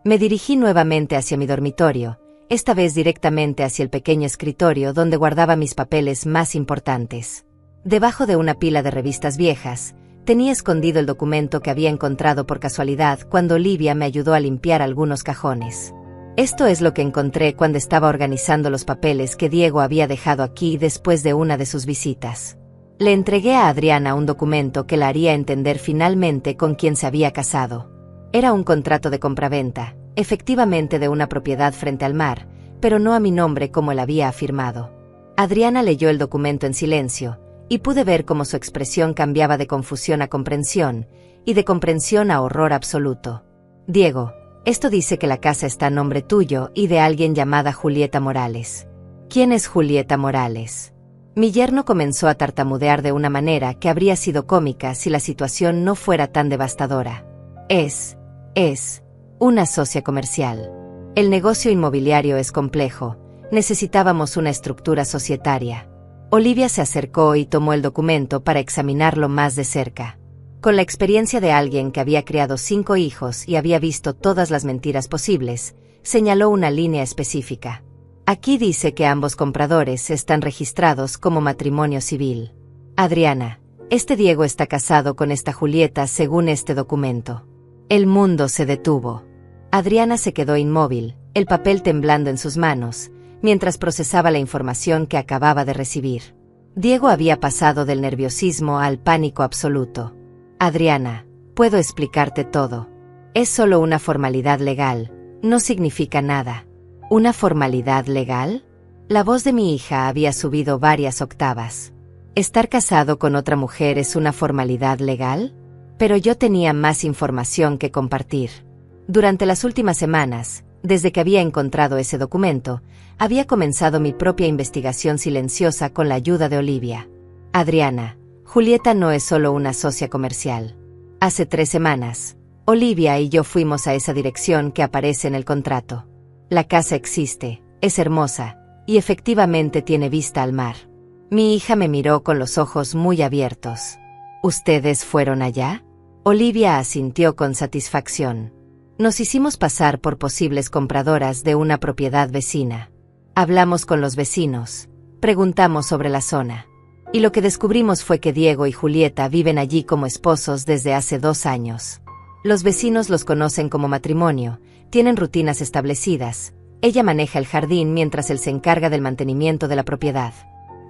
A: Me dirigí nuevamente hacia mi dormitorio, esta vez directamente hacia el pequeño escritorio donde guardaba mis papeles más importantes. Debajo de una pila de revistas viejas, tenía escondido el documento que había encontrado por casualidad cuando Olivia me ayudó a limpiar algunos cajones. Esto es lo que encontré cuando estaba organizando los papeles que Diego había dejado aquí después de una de sus visitas. Le entregué a Adriana un documento que la haría entender finalmente con quién se había casado. Era un contrato de compraventa, efectivamente de una propiedad frente al mar, pero no a mi nombre como él había afirmado. Adriana leyó el documento en silencio, y pude ver cómo su expresión cambiaba de confusión a comprensión, y de comprensión a horror absoluto. Diego, esto dice que la casa está a nombre tuyo y de alguien llamada Julieta Morales. ¿Quién es Julieta Morales? Mi yerno comenzó a tartamudear de una manera que habría sido cómica si la situación no fuera tan devastadora. Es una socia comercial. El negocio inmobiliario es complejo, necesitábamos una estructura societaria. Olivia se acercó y tomó el documento para examinarlo más de cerca. Con la experiencia de alguien que había criado 5 hijos y había visto todas las mentiras posibles, señaló una línea específica. Aquí dice que ambos compradores están registrados como matrimonio civil. Adriana, este Diego está casado con esta Julieta según este documento. El mundo se detuvo. Adriana se quedó inmóvil, el papel temblando en sus manos, mientras procesaba la información que acababa de recibir. Diego había pasado del nerviosismo al pánico absoluto. Adriana, puedo explicarte todo. Es solo una formalidad legal, no significa nada. ¿Una formalidad legal? La voz de mi hija había subido varias octavas. ¿Estar casado con otra mujer es una formalidad legal? Pero yo tenía más información que compartir. Durante las últimas semanas, desde que había encontrado ese documento, había comenzado mi propia investigación silenciosa con la ayuda de Olivia. Adriana, Julieta no es solo una socia comercial. Hace 3 semanas, Olivia y yo fuimos a esa dirección que aparece en el contrato. La casa existe, es hermosa, y efectivamente tiene vista al mar. Mi hija me miró con los ojos muy abiertos. ¿Ustedes fueron allá? Olivia asintió con satisfacción. Nos hicimos pasar por posibles compradoras de una propiedad vecina. Hablamos con los vecinos, preguntamos sobre la zona. Y lo que descubrimos fue que Diego y Julieta viven allí como esposos desde hace 2 años. Los vecinos los conocen como matrimonio, tienen rutinas establecidas. Ella maneja el jardín mientras él se encarga del mantenimiento de la propiedad.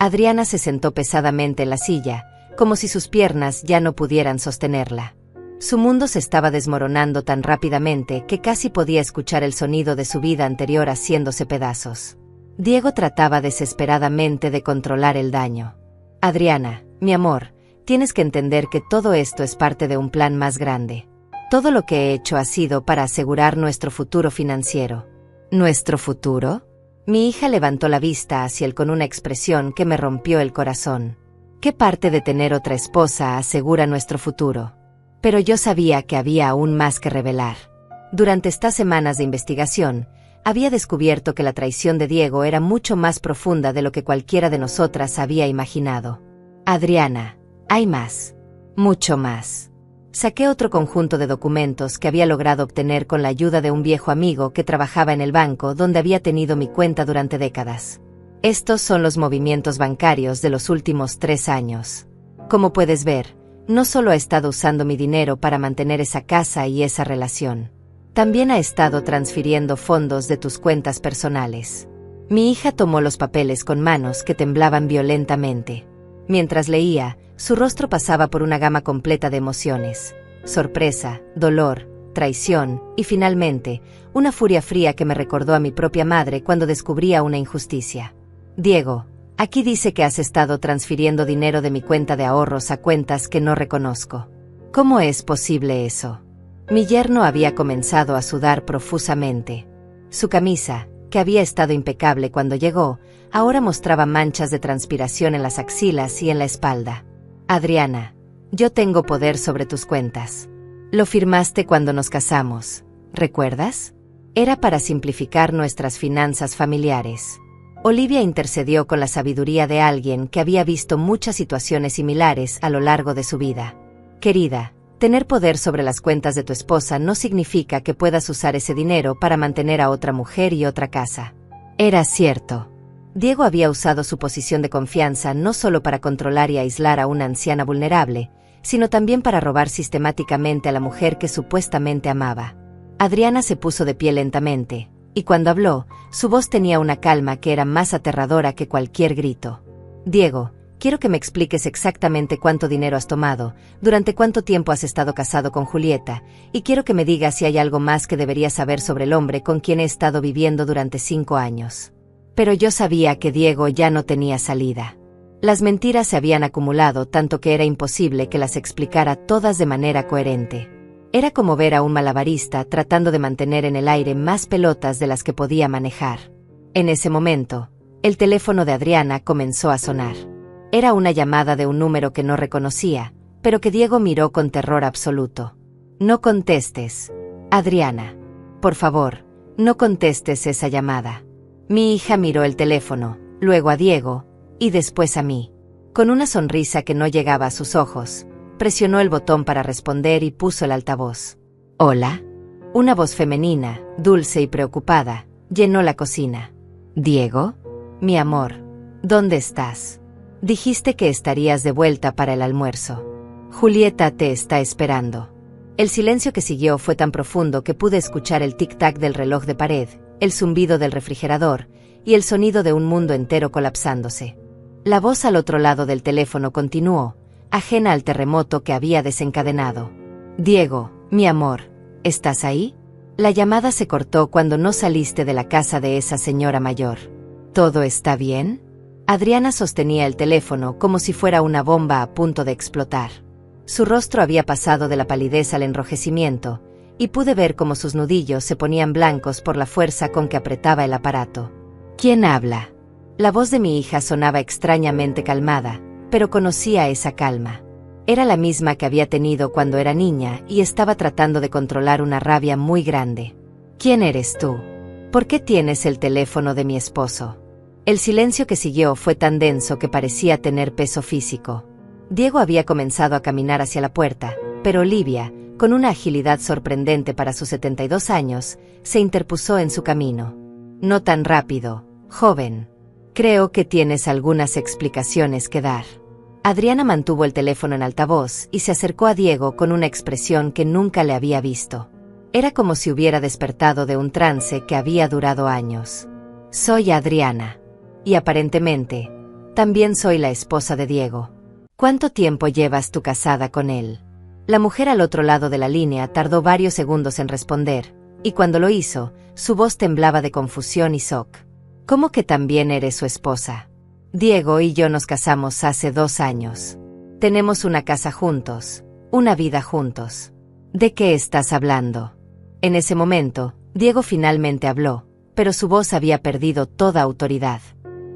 A: Adriana se sentó pesadamente en la silla, como si sus piernas ya no pudieran sostenerla. Su mundo se estaba desmoronando tan rápidamente que casi podía escuchar el sonido de su vida anterior haciéndose pedazos. Diego trataba desesperadamente de controlar el daño. Adriana, mi amor, tienes que entender que todo esto es parte de un plan más grande. Todo lo que he hecho ha sido para asegurar nuestro futuro financiero. ¿Nuestro futuro? Mi hija levantó la vista hacia él con una expresión que me rompió el corazón. ¿Qué parte de tener otra esposa asegura nuestro futuro? Pero yo sabía que había aún más que revelar. Durante estas semanas de investigación, había descubierto que la traición de Diego era mucho más profunda de lo que cualquiera de nosotras había imaginado. Adriana, hay más. Mucho más. Saqué otro conjunto de documentos que había logrado obtener con la ayuda de un viejo amigo que trabajaba en el banco donde había tenido mi cuenta durante décadas. Estos son los movimientos bancarios de los últimos 3 años. Como puedes ver, no solo ha estado usando mi dinero para mantener esa casa y esa relación. También ha estado transfiriendo fondos de tus cuentas personales. Mi hija tomó los papeles con manos que temblaban violentamente. Mientras leía, su rostro pasaba por una gama completa de emociones: sorpresa, dolor, traición y finalmente, una furia fría que me recordó a mi propia madre cuando descubría una injusticia. Diego, aquí dice que has estado transfiriendo dinero de mi cuenta de ahorros a cuentas que no reconozco. ¿Cómo es posible eso? Mi yerno había comenzado a sudar profusamente. Su camisa, que había estado impecable cuando llegó, ahora mostraba manchas de transpiración en las axilas y en la espalda. Adriana, yo tengo poder sobre tus cuentas. Lo firmaste cuando nos casamos, ¿recuerdas? Era para simplificar nuestras finanzas familiares. Olivia intercedió con la sabiduría de alguien que había visto muchas situaciones similares a lo largo de su vida. Querida, tener poder sobre las cuentas de tu esposa no significa que puedas usar ese dinero para mantener a otra mujer y otra casa. Era cierto. Diego había usado su posición de confianza no solo para controlar y aislar a una anciana vulnerable, sino también para robar sistemáticamente a la mujer que supuestamente amaba. Adriana se puso de pie lentamente, y cuando habló, su voz tenía una calma que era más aterradora que cualquier grito. Diego, quiero que me expliques exactamente cuánto dinero has tomado, durante cuánto tiempo has estado casado con Julieta, y quiero que me digas si hay algo más que deberías saber sobre el hombre con quien he estado viviendo durante 5 años. Pero yo sabía que Diego ya no tenía salida. Las mentiras se habían acumulado tanto que era imposible que las explicara todas de manera coherente. Era como ver a un malabarista tratando de mantener en el aire más pelotas de las que podía manejar. En ese momento, el teléfono de Adriana comenzó a sonar. Era una llamada de un número que no reconocía, pero que Diego miró con terror absoluto. No contestes, Adriana. Por favor, no contestes esa llamada. Mi hija miró el teléfono, luego a Diego, y después a mí. Con una sonrisa que no llegaba a sus ojos, presionó el botón para responder y puso el altavoz. ¿Hola? Una voz femenina, dulce y preocupada, llenó la cocina. ¿Diego? Mi amor, ¿dónde estás? Dijiste que estarías de vuelta para el almuerzo. Julieta te está esperando. El silencio que siguió fue tan profundo que pude escuchar el tic-tac del reloj de pared, el zumbido del refrigerador y el sonido de un mundo entero colapsándose. La voz al otro lado del teléfono continuó, ajena al terremoto que había desencadenado. Diego, mi amor, ¿estás ahí? La llamada se cortó cuando no saliste de la casa de esa señora mayor. ¿Todo está bien? Adriana sostenía el teléfono como si fuera una bomba a punto de explotar. Su rostro había pasado de la palidez al enrojecimiento, y pude ver cómo sus nudillos se ponían blancos por la fuerza con que apretaba el aparato. ¿Quién habla? La voz de mi hija sonaba extrañamente calmada, pero conocía esa calma. Era la misma que había tenido cuando era niña y estaba tratando de controlar una rabia muy grande. ¿Quién eres tú? ¿Por qué tienes el teléfono de mi esposo? El silencio que siguió fue tan denso que parecía tener peso físico. Diego había comenzado a caminar hacia la puerta, pero Olivia, con una agilidad sorprendente para sus 72 años, se interpuso en su camino. No tan rápido, joven. Creo que tienes algunas explicaciones que dar. Adriana mantuvo el teléfono en altavoz y se acercó a Diego con una expresión que nunca le había visto. Era como si hubiera despertado de un trance que había durado años. Soy Adriana. Y aparentemente, También soy la esposa de Diego. ¿Cuánto tiempo llevas tú casada con él? La mujer al otro lado de la línea tardó varios segundos en responder, y cuando lo hizo, su voz temblaba de confusión y shock. ¿Cómo que también eres su esposa? Diego y yo nos casamos hace 2 años. Tenemos una casa juntos, una vida juntos. ¿De qué estás hablando? En ese momento, Diego finalmente habló, pero su voz había perdido toda autoridad.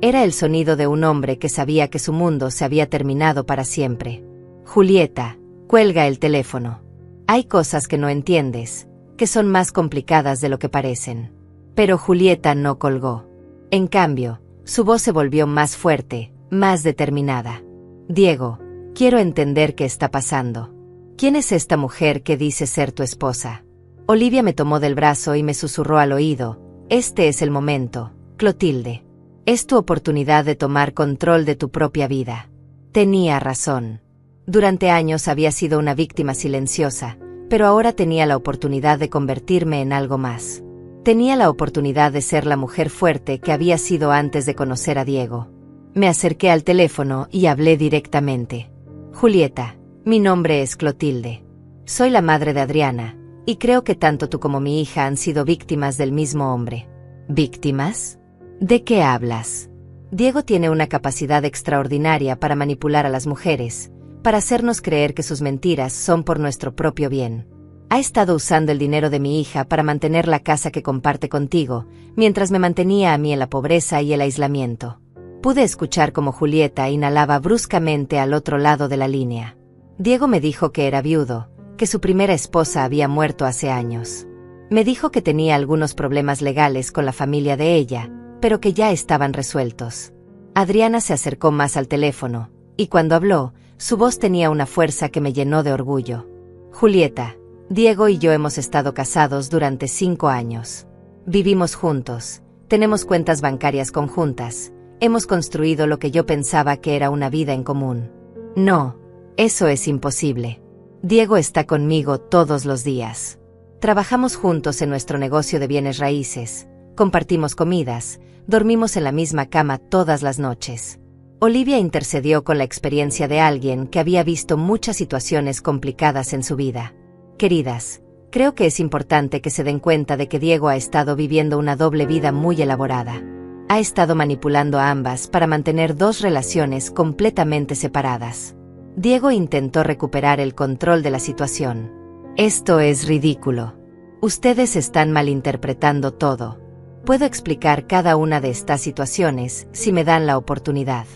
A: Era el sonido de un hombre que sabía que su mundo se había terminado para siempre. Julieta, cuelga el teléfono. Hay cosas que no entiendes, que son más complicadas de lo que parecen. Pero Julieta no colgó. En cambio, su voz se volvió más fuerte, más determinada. Diego, quiero entender qué está pasando. ¿Quién es esta mujer que dice ser tu esposa? Olivia me tomó del brazo y me susurró al oído: este es el momento, Clotilde. Es tu oportunidad de tomar control de tu propia vida. Tenía razón. Durante años había sido una víctima silenciosa, pero ahora tenía la oportunidad de convertirme en algo más. Tenía la oportunidad de ser la mujer fuerte que había sido antes de conocer a Diego. Me acerqué al teléfono y hablé directamente. Julieta, mi nombre es Clotilde. Soy la madre de Adriana, y creo que tanto tú como mi hija han sido víctimas del mismo hombre. ¿Víctimas? ¿De qué hablas? Diego tiene una capacidad extraordinaria para manipular a las mujeres, para hacernos creer que sus mentiras son por nuestro propio bien. Ha estado usando el dinero de mi hija para mantener la casa que comparte contigo, mientras me mantenía a mí en la pobreza y el aislamiento. Pude escuchar cómo Julieta inhalaba bruscamente al otro lado de la línea. Diego me dijo que era viudo, que su primera esposa había muerto hace años. Me dijo que tenía algunos problemas legales con la familia de ella, pero que ya estaban resueltos. Adriana se acercó más al teléfono, y cuando habló, su voz tenía una fuerza que me llenó de orgullo. Julieta, Diego y yo hemos estado casados durante 5 años. Vivimos juntos, tenemos cuentas bancarias conjuntas, hemos construido lo que yo pensaba que era una vida en común. No, eso es imposible. Diego está conmigo todos los días. Trabajamos juntos en nuestro negocio de bienes raíces, compartimos comidas, dormimos en la misma cama todas las noches. Olivia intercedió con la experiencia de alguien que había visto muchas situaciones complicadas en su vida. Queridas, creo que es importante que se den cuenta de que Diego ha estado viviendo una doble vida muy elaborada. Ha estado manipulando a ambas para mantener 2 relaciones completamente separadas. Diego intentó recuperar el control de la situación. Esto es ridículo. Ustedes están malinterpretando todo. Puedo explicar cada una de estas situaciones si me dan la oportunidad.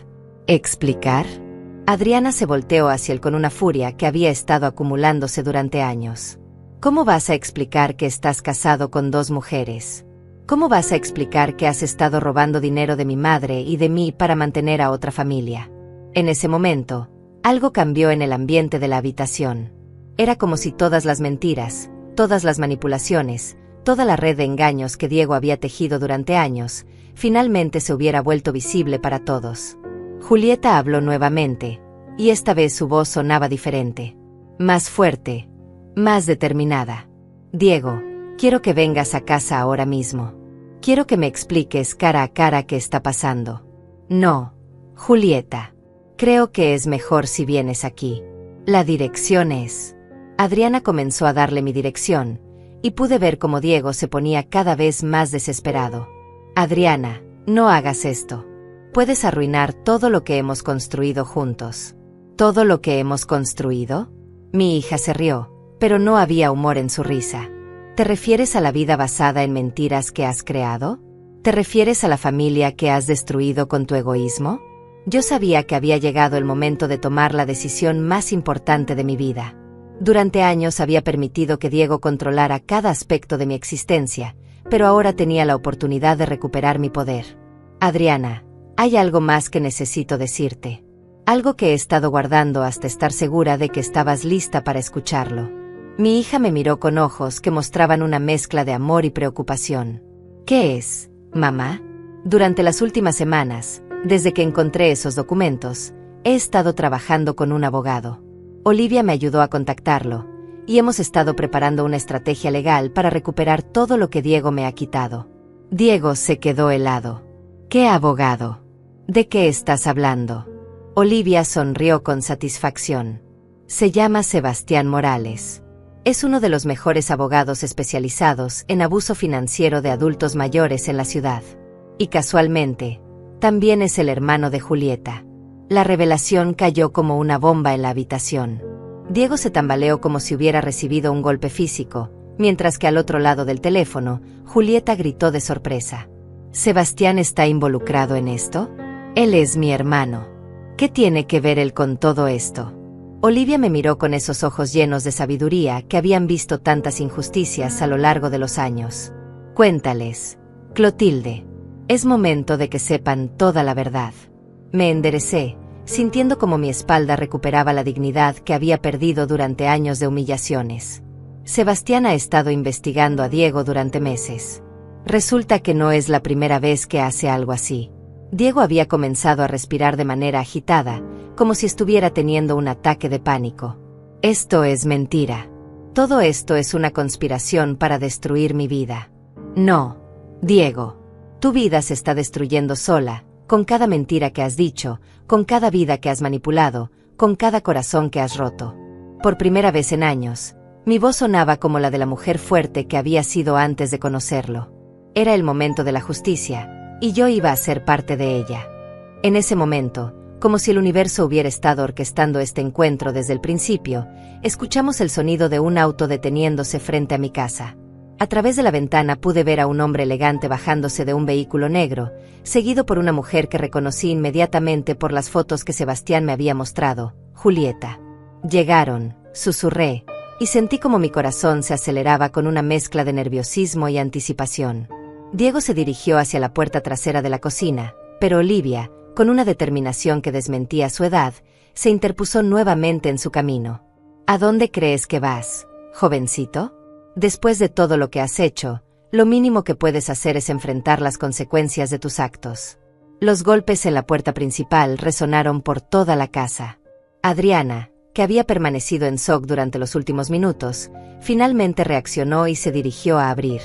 A: ¿Explicar? Adriana se volteó hacia él con una furia que había estado acumulándose durante años. ¿Cómo vas a explicar que estás casado con 2 mujeres? ¿Cómo vas a explicar que has estado robando dinero de mi madre y de mí para mantener a otra familia? En ese momento, algo cambió en el ambiente de la habitación. Era como si todas las mentiras, todas las manipulaciones, toda la red de engaños que Diego había tejido durante años, finalmente se hubiera vuelto visible para todos. Julieta habló nuevamente, y esta vez su voz sonaba diferente. Más fuerte, más determinada. Diego, quiero que vengas a casa ahora mismo. Quiero que me expliques cara a cara qué está pasando. No, Julieta. Creo que es mejor si vienes aquí. La dirección es... Adriana comenzó a darle mi dirección, y pude ver cómo Diego se ponía cada vez más desesperado. Adriana, no hagas esto. Puedes arruinar todo lo que hemos construido juntos. ¿Todo lo que hemos construido? Mi hija se rió, pero no había humor en su risa. ¿Te refieres a la vida basada en mentiras que has creado? ¿Te refieres a la familia que has destruido con tu egoísmo? Yo sabía que había llegado el momento de tomar la decisión más importante de mi vida. Durante años había permitido que Diego controlara cada aspecto de mi existencia, pero ahora tenía la oportunidad de recuperar mi poder. Adriana, hay algo más que necesito decirte. Algo que he estado guardando hasta estar segura de que estabas lista para escucharlo. Mi hija me miró con ojos que mostraban una mezcla de amor y preocupación. ¿Qué es, mamá? Durante las últimas semanas, desde que encontré esos documentos, he estado trabajando con un abogado. Olivia me ayudó a contactarlo, y hemos estado preparando una estrategia legal para recuperar todo lo que Diego me ha quitado. Diego se quedó helado. ¿Qué abogado? ¿De qué estás hablando? Olivia sonrió con satisfacción. Se llama Sebastián Morales. Es uno de los mejores abogados especializados en abuso financiero de adultos mayores en la ciudad. Y casualmente, también es el hermano de Julieta. La revelación cayó como una bomba en la habitación. Diego se tambaleó como si hubiera recibido un golpe físico, mientras que al otro lado del teléfono, Julieta gritó de sorpresa. ¿Sebastián está involucrado en esto? Él es mi hermano. ¿Qué tiene que ver él con todo esto? Olivia me miró con esos ojos llenos de sabiduría que habían visto tantas injusticias a lo largo de los años. Cuéntales, Clotilde. Es momento de que sepan toda la verdad. Me enderecé, sintiendo como mi espalda recuperaba la dignidad que había perdido durante años de humillaciones. Sebastián ha estado investigando a Diego durante meses. Resulta que no es la primera vez que hace algo así. Diego había comenzado a respirar de manera agitada, como si estuviera teniendo un ataque de pánico. Esto es mentira. Todo esto es una conspiración para destruir mi vida. No, Diego. Tu vida se está destruyendo sola, con cada mentira que has dicho, con cada vida que has manipulado, con cada corazón que has roto. Por primera vez en años, mi voz sonaba como la de la mujer fuerte que había sido antes de conocerlo. Era el momento de la justicia, y yo iba a ser parte de ella. En ese momento, como si el universo hubiera estado orquestando este encuentro desde el principio, escuchamos el sonido de un auto deteniéndose frente a mi casa. A través de la ventana pude ver a un hombre elegante bajándose de un vehículo negro, seguido por una mujer que reconocí inmediatamente por las fotos que Sebastián me había mostrado, Julieta. Llegaron, susurré, y sentí como mi corazón se aceleraba con una mezcla de nerviosismo y anticipación. Diego se dirigió hacia la puerta trasera de la cocina, pero Olivia, con una determinación que desmentía su edad, se interpuso nuevamente en su camino. ¿A dónde crees que vas, jovencito? Después de todo lo que has hecho, lo mínimo que puedes hacer es enfrentar las consecuencias de tus actos. Los golpes en la puerta principal resonaron por toda la casa. Adriana, que había permanecido en shock durante los últimos minutos, finalmente reaccionó y se dirigió a abrir.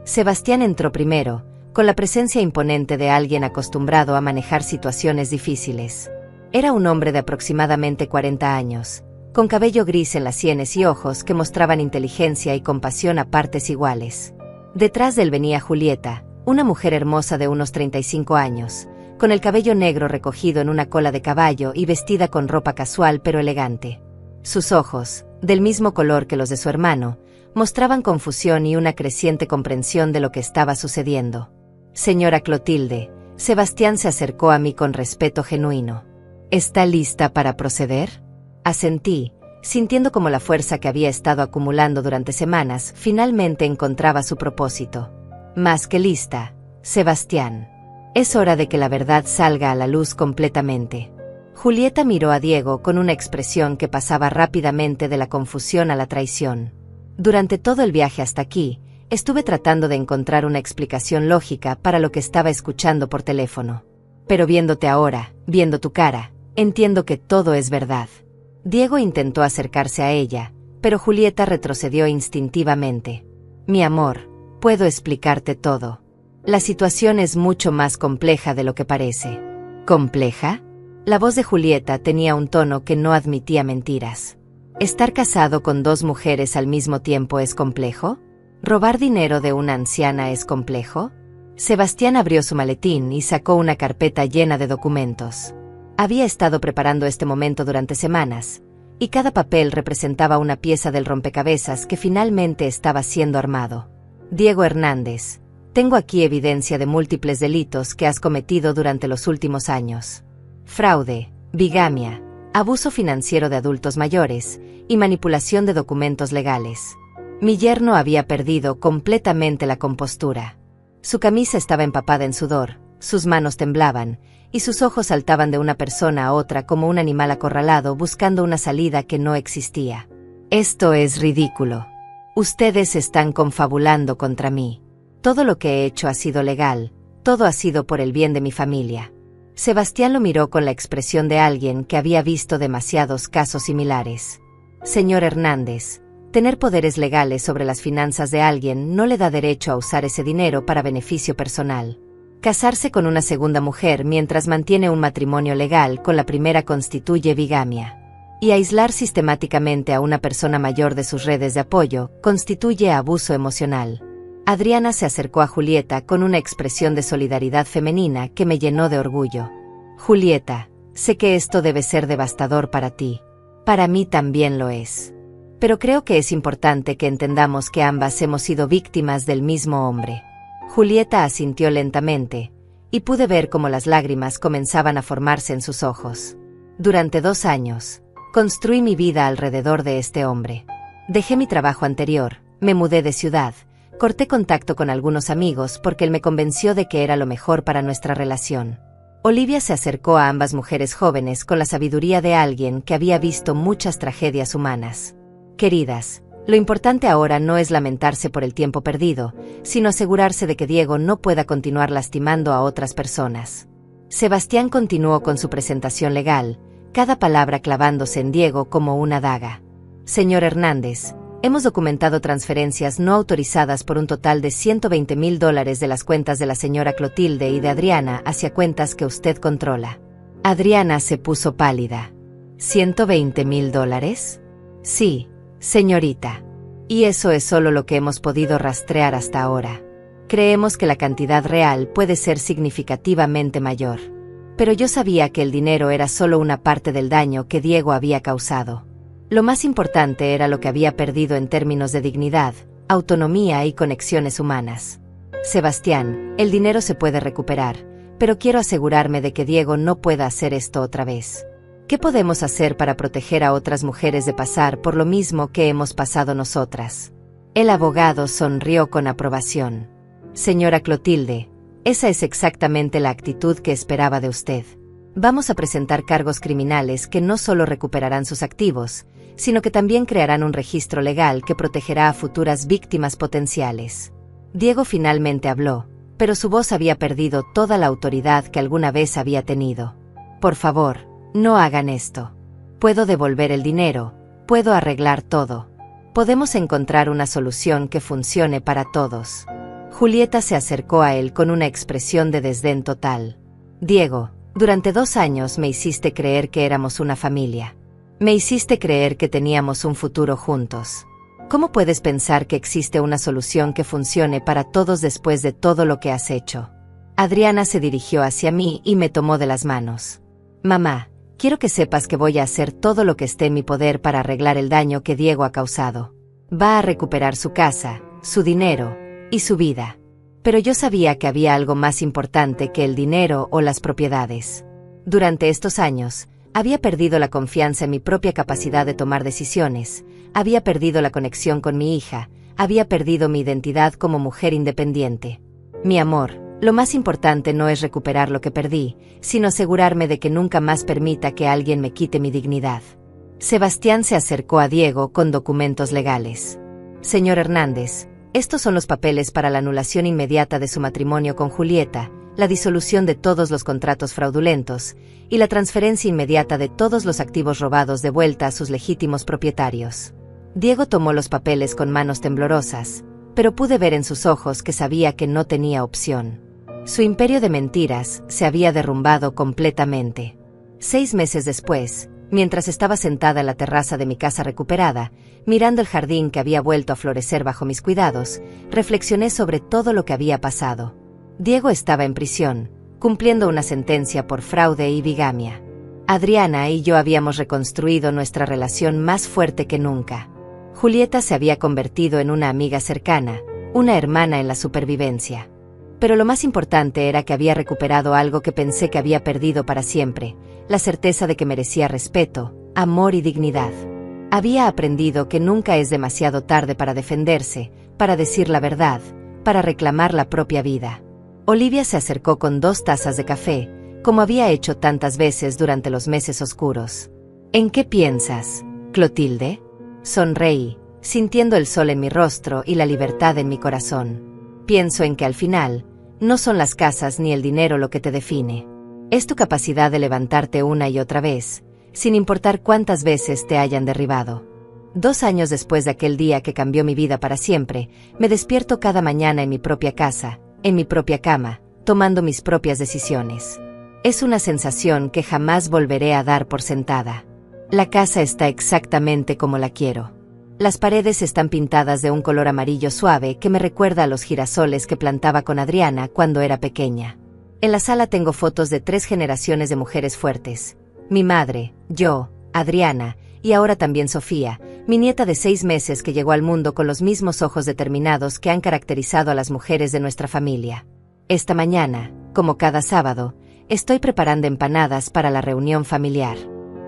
A: Sebastián entró primero, con la presencia imponente de alguien acostumbrado a manejar situaciones difíciles. Era un hombre de aproximadamente 40 años, con cabello gris en las sienes y ojos que mostraban inteligencia y compasión a partes iguales. Detrás de él venía Julieta, una mujer hermosa de unos 35 años, con el cabello negro recogido en una cola de caballo y vestida con ropa casual pero elegante. Sus ojos, del mismo color que los de su hermano, mostraban confusión y una creciente comprensión de lo que estaba sucediendo. Señora Clotilde, Sebastián se acercó a mí con respeto genuino. ¿Está lista para proceder? Asentí, sintiendo como la fuerza que había estado acumulando durante semanas finalmente encontraba su propósito. Más que lista, Sebastián. Es hora de que la verdad salga a la luz completamente. Julieta miró a Diego con una expresión que pasaba rápidamente de la confusión a la traición. Durante todo el viaje hasta aquí, estuve tratando de encontrar una explicación lógica para lo que estaba escuchando por teléfono. Pero viéndote ahora, viendo tu cara, entiendo que todo es verdad. Diego intentó acercarse a ella, pero Julieta retrocedió instintivamente. Mi amor, puedo explicarte todo. La situación es mucho más compleja de lo que parece. ¿Compleja? La voz de Julieta tenía un tono que no admitía mentiras. ¿Estar casado con dos mujeres al mismo tiempo es complejo? ¿Robar dinero de una anciana es complejo? Sebastián abrió su maletín y sacó una carpeta llena de documentos. Había estado preparando este momento durante semanas, y cada papel representaba una pieza del rompecabezas que finalmente estaba siendo armado. Diego Hernández, tengo aquí evidencia de múltiples delitos que has cometido durante los últimos años. Fraude, bigamia, abuso financiero de adultos mayores y manipulación de documentos legales. Mi yerno había perdido completamente la compostura. Su camisa estaba empapada en sudor, sus manos temblaban, y sus ojos saltaban de una persona a otra como un animal acorralado buscando una salida que no existía. Esto es ridículo. Ustedes están confabulando contra mí. Todo lo que he hecho ha sido legal, todo ha sido por el bien de mi familia. Sebastián lo miró con la expresión de alguien que había visto demasiados casos similares. Señor Hernández, tener poderes legales sobre las finanzas de alguien no le da derecho a usar ese dinero para beneficio personal. Casarse con una segunda mujer mientras mantiene un matrimonio legal con la primera constituye bigamia. Y aislar sistemáticamente a una persona mayor de sus redes de apoyo constituye abuso emocional. Adriana se acercó a Julieta con una expresión de solidaridad femenina que me llenó de orgullo. Julieta, sé que esto debe ser devastador para ti. Para mí también lo es. Pero creo que es importante que entendamos que ambas hemos sido víctimas del mismo hombre. Julieta asintió lentamente, y pude ver cómo las lágrimas comenzaban a formarse en sus ojos. Durante 2 años, construí mi vida alrededor de este hombre. Dejé mi trabajo anterior, me mudé de ciudad, corté contacto con algunos amigos porque él me convenció de que era lo mejor para nuestra relación. Olivia se acercó a ambas mujeres jóvenes con la sabiduría de alguien que había visto muchas tragedias humanas. Queridas, lo importante ahora no es lamentarse por el tiempo perdido, sino asegurarse de que Diego no pueda continuar lastimando a otras personas. Sebastián continuó con su presentación legal, cada palabra clavándose en Diego como una daga. Señor Hernández, hemos documentado transferencias no autorizadas por un total de $120,000 de las cuentas de la señora Clotilde y de Adriana hacia cuentas que usted controla. Adriana se puso pálida. ¿$120,000? Sí, señorita. Y eso es solo lo que hemos podido rastrear hasta ahora. Creemos que la cantidad real puede ser significativamente mayor. Pero yo sabía que el dinero era solo una parte del daño que Diego había causado. Lo más importante era lo que había perdido en términos de dignidad, autonomía y conexiones humanas. Sebastián, el dinero se puede recuperar, pero quiero asegurarme de que Diego no pueda hacer esto otra vez. ¿Qué podemos hacer para proteger a otras mujeres de pasar por lo mismo que hemos pasado nosotras? El abogado sonrió con aprobación. Señora Clotilde, esa es exactamente la actitud que esperaba de usted. Vamos a presentar cargos criminales que no solo recuperarán sus activos, sino que también crearán un registro legal que protegerá a futuras víctimas potenciales. Diego finalmente habló, pero su voz había perdido toda la autoridad que alguna vez había tenido. Por favor, no hagan esto. Puedo devolver el dinero, puedo arreglar todo. Podemos encontrar una solución que funcione para todos. Julieta se acercó a él con una expresión de desdén total. Diego, durante 2 años me hiciste creer que éramos una familia. Me hiciste creer que teníamos un futuro juntos. ¿Cómo puedes pensar que existe una solución que funcione para todos después de todo lo que has hecho? Adriana se dirigió hacia mí y me tomó de las manos. Mamá, quiero que sepas que voy a hacer todo lo que esté en mi poder para arreglar el daño que Diego ha causado. Va a recuperar su casa, su dinero y su vida. Pero yo sabía que había algo más importante que el dinero o las propiedades. Durante estos años, había perdido la confianza en mi propia capacidad de tomar decisiones, había perdido la conexión con mi hija, había perdido mi identidad como mujer independiente. Mi amor, lo más importante no es recuperar lo que perdí, sino asegurarme de que nunca más permita que alguien me quite mi dignidad. Sebastián se acercó a Diego con documentos legales. Señor Hernández, estos son los papeles para la anulación inmediata de su matrimonio con Julieta, la disolución de todos los contratos fraudulentos y la transferencia inmediata de todos los activos robados de vuelta a sus legítimos propietarios. Diego tomó los papeles con manos temblorosas, pero pude ver en sus ojos que sabía que no tenía opción. Su imperio de mentiras se había derrumbado completamente. 6 meses después, mientras estaba sentada en la terraza de mi casa recuperada, mirando el jardín que había vuelto a florecer bajo mis cuidados, reflexioné sobre todo lo que había pasado. Diego estaba en prisión, cumpliendo una sentencia por fraude y bigamia. Adriana y yo habíamos reconstruido nuestra relación más fuerte que nunca. Julieta se había convertido en una amiga cercana, una hermana en la supervivencia. Pero lo más importante era que había recuperado algo que pensé que había perdido para siempre, la certeza de que merecía respeto, amor y dignidad. Había aprendido que nunca es demasiado tarde para defenderse, para decir la verdad, para reclamar la propia vida. Olivia se acercó con 2 tazas de café, como había hecho tantas veces durante los meses oscuros. ¿En qué piensas, Clotilde? Sonreí, sintiendo el sol en mi rostro y la libertad en mi corazón. Pienso en que al final, no son las casas ni el dinero lo que te define. Es tu capacidad de levantarte una y otra vez, sin importar cuántas veces te hayan derribado. 2 años después de aquel día que cambió mi vida para siempre, me despierto cada mañana en mi propia casa, en mi propia cama, tomando mis propias decisiones. Es una sensación que jamás volveré a dar por sentada. La casa está exactamente como la quiero. Las paredes están pintadas de un color amarillo suave que me recuerda a los girasoles que plantaba con Adriana cuando era pequeña. En la sala tengo fotos de 3 generaciones de mujeres fuertes. Mi madre, yo, Adriana, y ahora también Sofía, mi nieta de 6 meses que llegó al mundo con los mismos ojos determinados que han caracterizado a las mujeres de nuestra familia. Esta mañana, como cada sábado, estoy preparando empanadas para la reunión familiar.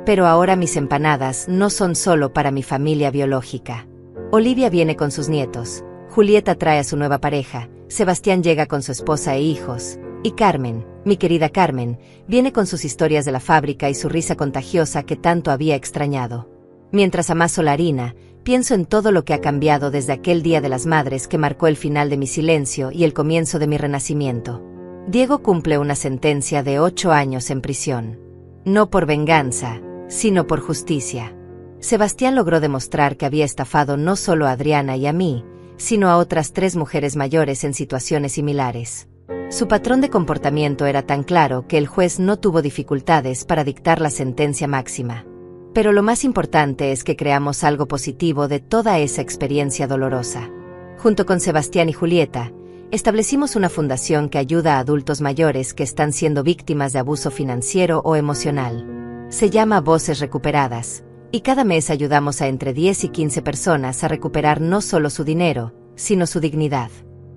A: Pero ahora mis empanadas no son solo para mi familia biológica. Olivia viene con sus nietos, Julieta trae a su nueva pareja, Sebastián llega con su esposa e hijos, y Carmen, mi querida Carmen, viene con sus historias de la fábrica y su risa contagiosa que tanto había extrañado. Mientras amaso la harina, pienso en todo lo que ha cambiado desde aquel Día de las Madres que marcó el final de mi silencio y el comienzo de mi renacimiento. Diego cumple una sentencia de 8 años en prisión. No por venganza, sino por justicia. Sebastián logró demostrar que había estafado no solo a Adriana y a mí, sino a otras 3 mujeres mayores en situaciones similares. Su patrón de comportamiento era tan claro que el juez no tuvo dificultades para dictar la sentencia máxima. Pero lo más importante es que creamos algo positivo de toda esa experiencia dolorosa. Junto con Sebastián y Julieta, establecimos una fundación que ayuda a adultos mayores que están siendo víctimas de abuso financiero o emocional. Se llama Voces Recuperadas, y cada mes ayudamos a entre 10 y 15 personas a recuperar no solo su dinero, sino su dignidad.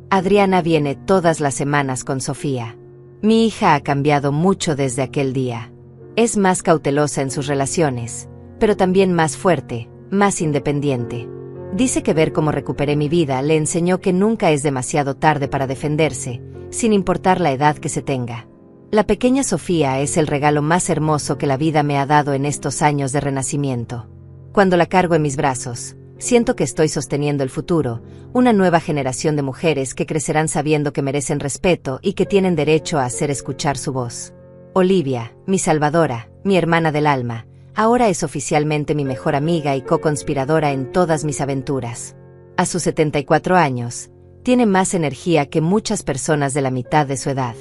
A: Adriana viene todas las semanas con Sofía. Mi hija ha cambiado mucho desde aquel día. Es más cautelosa en sus relaciones, pero también más fuerte, más independiente. Dice que ver cómo recuperé mi vida le enseñó que nunca es demasiado tarde para defenderse, sin importar la edad que se tenga. La pequeña Sofía es el regalo más hermoso que la vida me ha dado en estos años de renacimiento. Cuando la cargo en mis brazos, siento que estoy sosteniendo el futuro, una nueva generación de mujeres que crecerán sabiendo que merecen respeto y que tienen derecho a hacer escuchar su voz. Olivia, mi salvadora, mi hermana del alma, ahora es oficialmente mi mejor amiga y co-conspiradora en todas mis aventuras. A sus 74 años, tiene más energía que muchas personas de la mitad de su edad.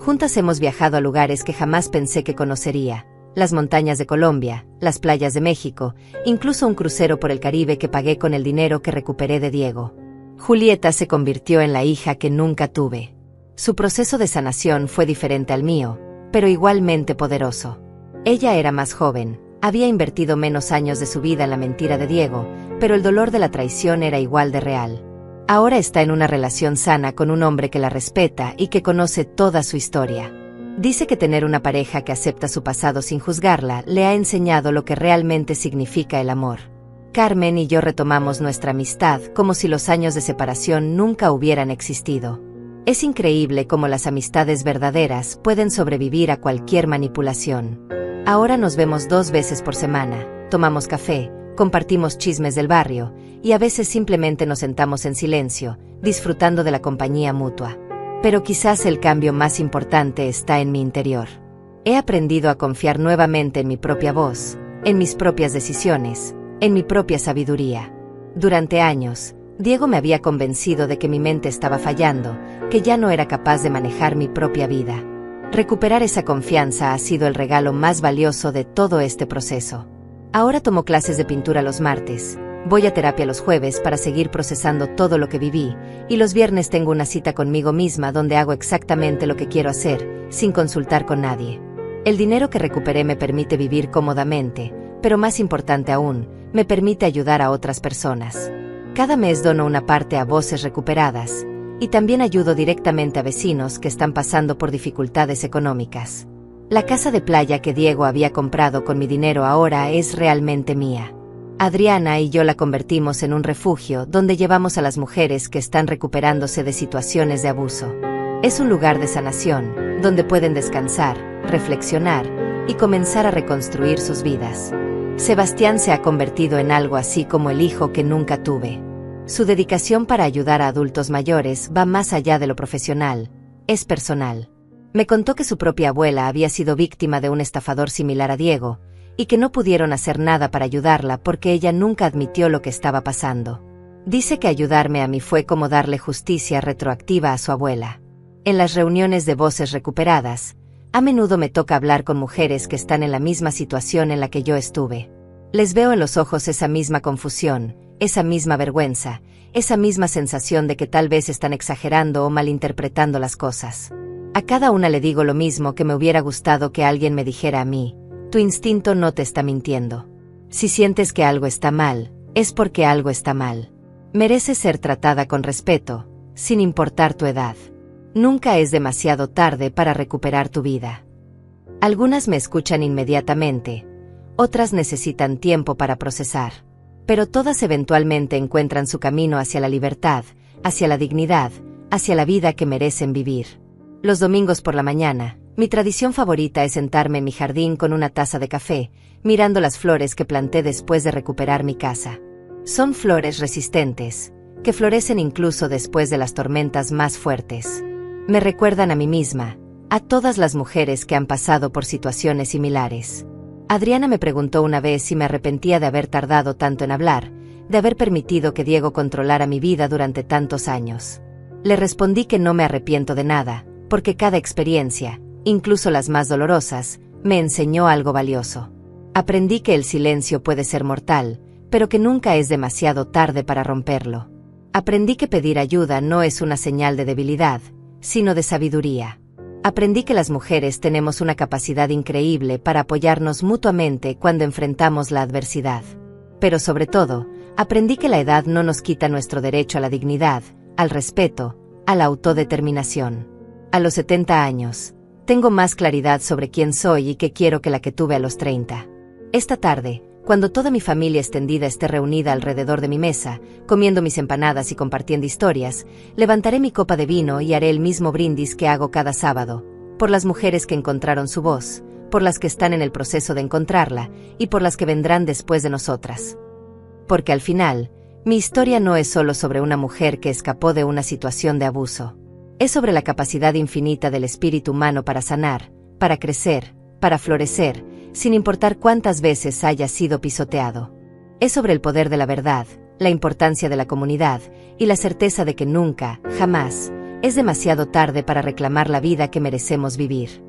A: Juntas hemos viajado a lugares que jamás pensé que conocería, las montañas de Colombia, las playas de México, incluso un crucero por el Caribe que pagué con el dinero que recuperé de Diego. Julieta se convirtió en la hija que nunca tuve. Su proceso de sanación fue diferente al mío, pero igualmente poderoso. Ella era más joven, había invertido menos años de su vida en la mentira de Diego, pero el dolor de la traición era igual de real. Ahora está en una relación sana con un hombre que la respeta y que conoce toda su historia. Dice que tener una pareja que acepta su pasado sin juzgarla le ha enseñado lo que realmente significa el amor. Carmen y yo retomamos nuestra amistad como si los años de separación nunca hubieran existido. Es increíble cómo las amistades verdaderas pueden sobrevivir a cualquier manipulación. Ahora nos vemos 2 veces por semana, tomamos café, compartimos chismes del barrio, y a veces simplemente nos sentamos en silencio, disfrutando de la compañía mutua. Pero quizás el cambio más importante está en mi interior. He aprendido a confiar nuevamente en mi propia voz, en mis propias decisiones, en mi propia sabiduría. Durante años, Diego me había convencido de que mi mente estaba fallando, que ya no era capaz de manejar mi propia vida. Recuperar esa confianza ha sido el regalo más valioso de todo este proceso. Ahora tomo clases de pintura los martes, voy a terapia los jueves para seguir procesando todo lo que viví, y los viernes tengo una cita conmigo misma donde hago exactamente lo que quiero hacer, sin consultar con nadie. El dinero que recuperé me permite vivir cómodamente, pero más importante aún, me permite ayudar a otras personas. Cada mes dono una parte a Voces Recuperadas, y también ayudo directamente a vecinos que están pasando por dificultades económicas. La casa de playa que Diego había comprado con mi dinero ahora es realmente mía. Adriana y yo la convertimos en un refugio donde llevamos a las mujeres que están recuperándose de situaciones de abuso. Es un lugar de sanación, donde pueden descansar, reflexionar y comenzar a reconstruir sus vidas. Sebastián se ha convertido en algo así como el hijo que nunca tuve. Su dedicación para ayudar a adultos mayores va más allá de lo profesional, es personal. Me contó que su propia abuela había sido víctima de un estafador similar a Diego, y que no pudieron hacer nada para ayudarla porque ella nunca admitió lo que estaba pasando. Dice que ayudarme a mí fue como darle justicia retroactiva a su abuela. En las reuniones de voces recuperadas, a menudo me toca hablar con mujeres que están en la misma situación en la que yo estuve. Les veo en los ojos esa misma confusión, esa misma vergüenza, esa misma sensación de que tal vez están exagerando o malinterpretando las cosas. A cada una le digo lo mismo que me hubiera gustado que alguien me dijera a mí: tu instinto no te está mintiendo. Si sientes que algo está mal, es porque algo está mal. Mereces ser tratada con respeto, sin importar tu edad. Nunca es demasiado tarde para recuperar tu vida. Algunas me escuchan inmediatamente, otras necesitan tiempo para procesar. Pero todas eventualmente encuentran su camino hacia la libertad, hacia la dignidad, hacia la vida que merecen vivir. Los domingos por la mañana, mi tradición favorita es sentarme en mi jardín con una taza de café, mirando las flores que planté después de recuperar mi casa. Son flores resistentes, que florecen incluso después de las tormentas más fuertes. Me recuerdan a mí misma, a todas las mujeres que han pasado por situaciones similares. Adriana me preguntó una vez si me arrepentía de haber tardado tanto en hablar, de haber permitido que Diego controlara mi vida durante tantos años. Le respondí que no me arrepiento de nada, porque cada experiencia, incluso las más dolorosas, me enseñó algo valioso. Aprendí que el silencio puede ser mortal, pero que nunca es demasiado tarde para romperlo. Aprendí que pedir ayuda no es una señal de debilidad, sino de sabiduría. Aprendí que las mujeres tenemos una capacidad increíble para apoyarnos mutuamente cuando enfrentamos la adversidad. Pero sobre todo, aprendí que la edad no nos quita nuestro derecho a la dignidad, al respeto, a la autodeterminación. A los 70 años, tengo más claridad sobre quién soy y qué quiero que la que tuve a los 30. Esta tarde, cuando toda mi familia extendida esté reunida alrededor de mi mesa, comiendo mis empanadas y compartiendo historias, levantaré mi copa de vino y haré el mismo brindis que hago cada sábado, por las mujeres que encontraron su voz, por las que están en el proceso de encontrarla, y por las que vendrán después de nosotras. Porque al final, mi historia no es solo sobre una mujer que escapó de una situación de abuso. Es sobre la capacidad infinita del espíritu humano para sanar, para crecer, para florecer, sin importar cuántas veces haya sido pisoteado. Es sobre el poder de la verdad, la importancia de la comunidad, y la certeza de que nunca, jamás, es demasiado tarde para reclamar la vida que merecemos vivir.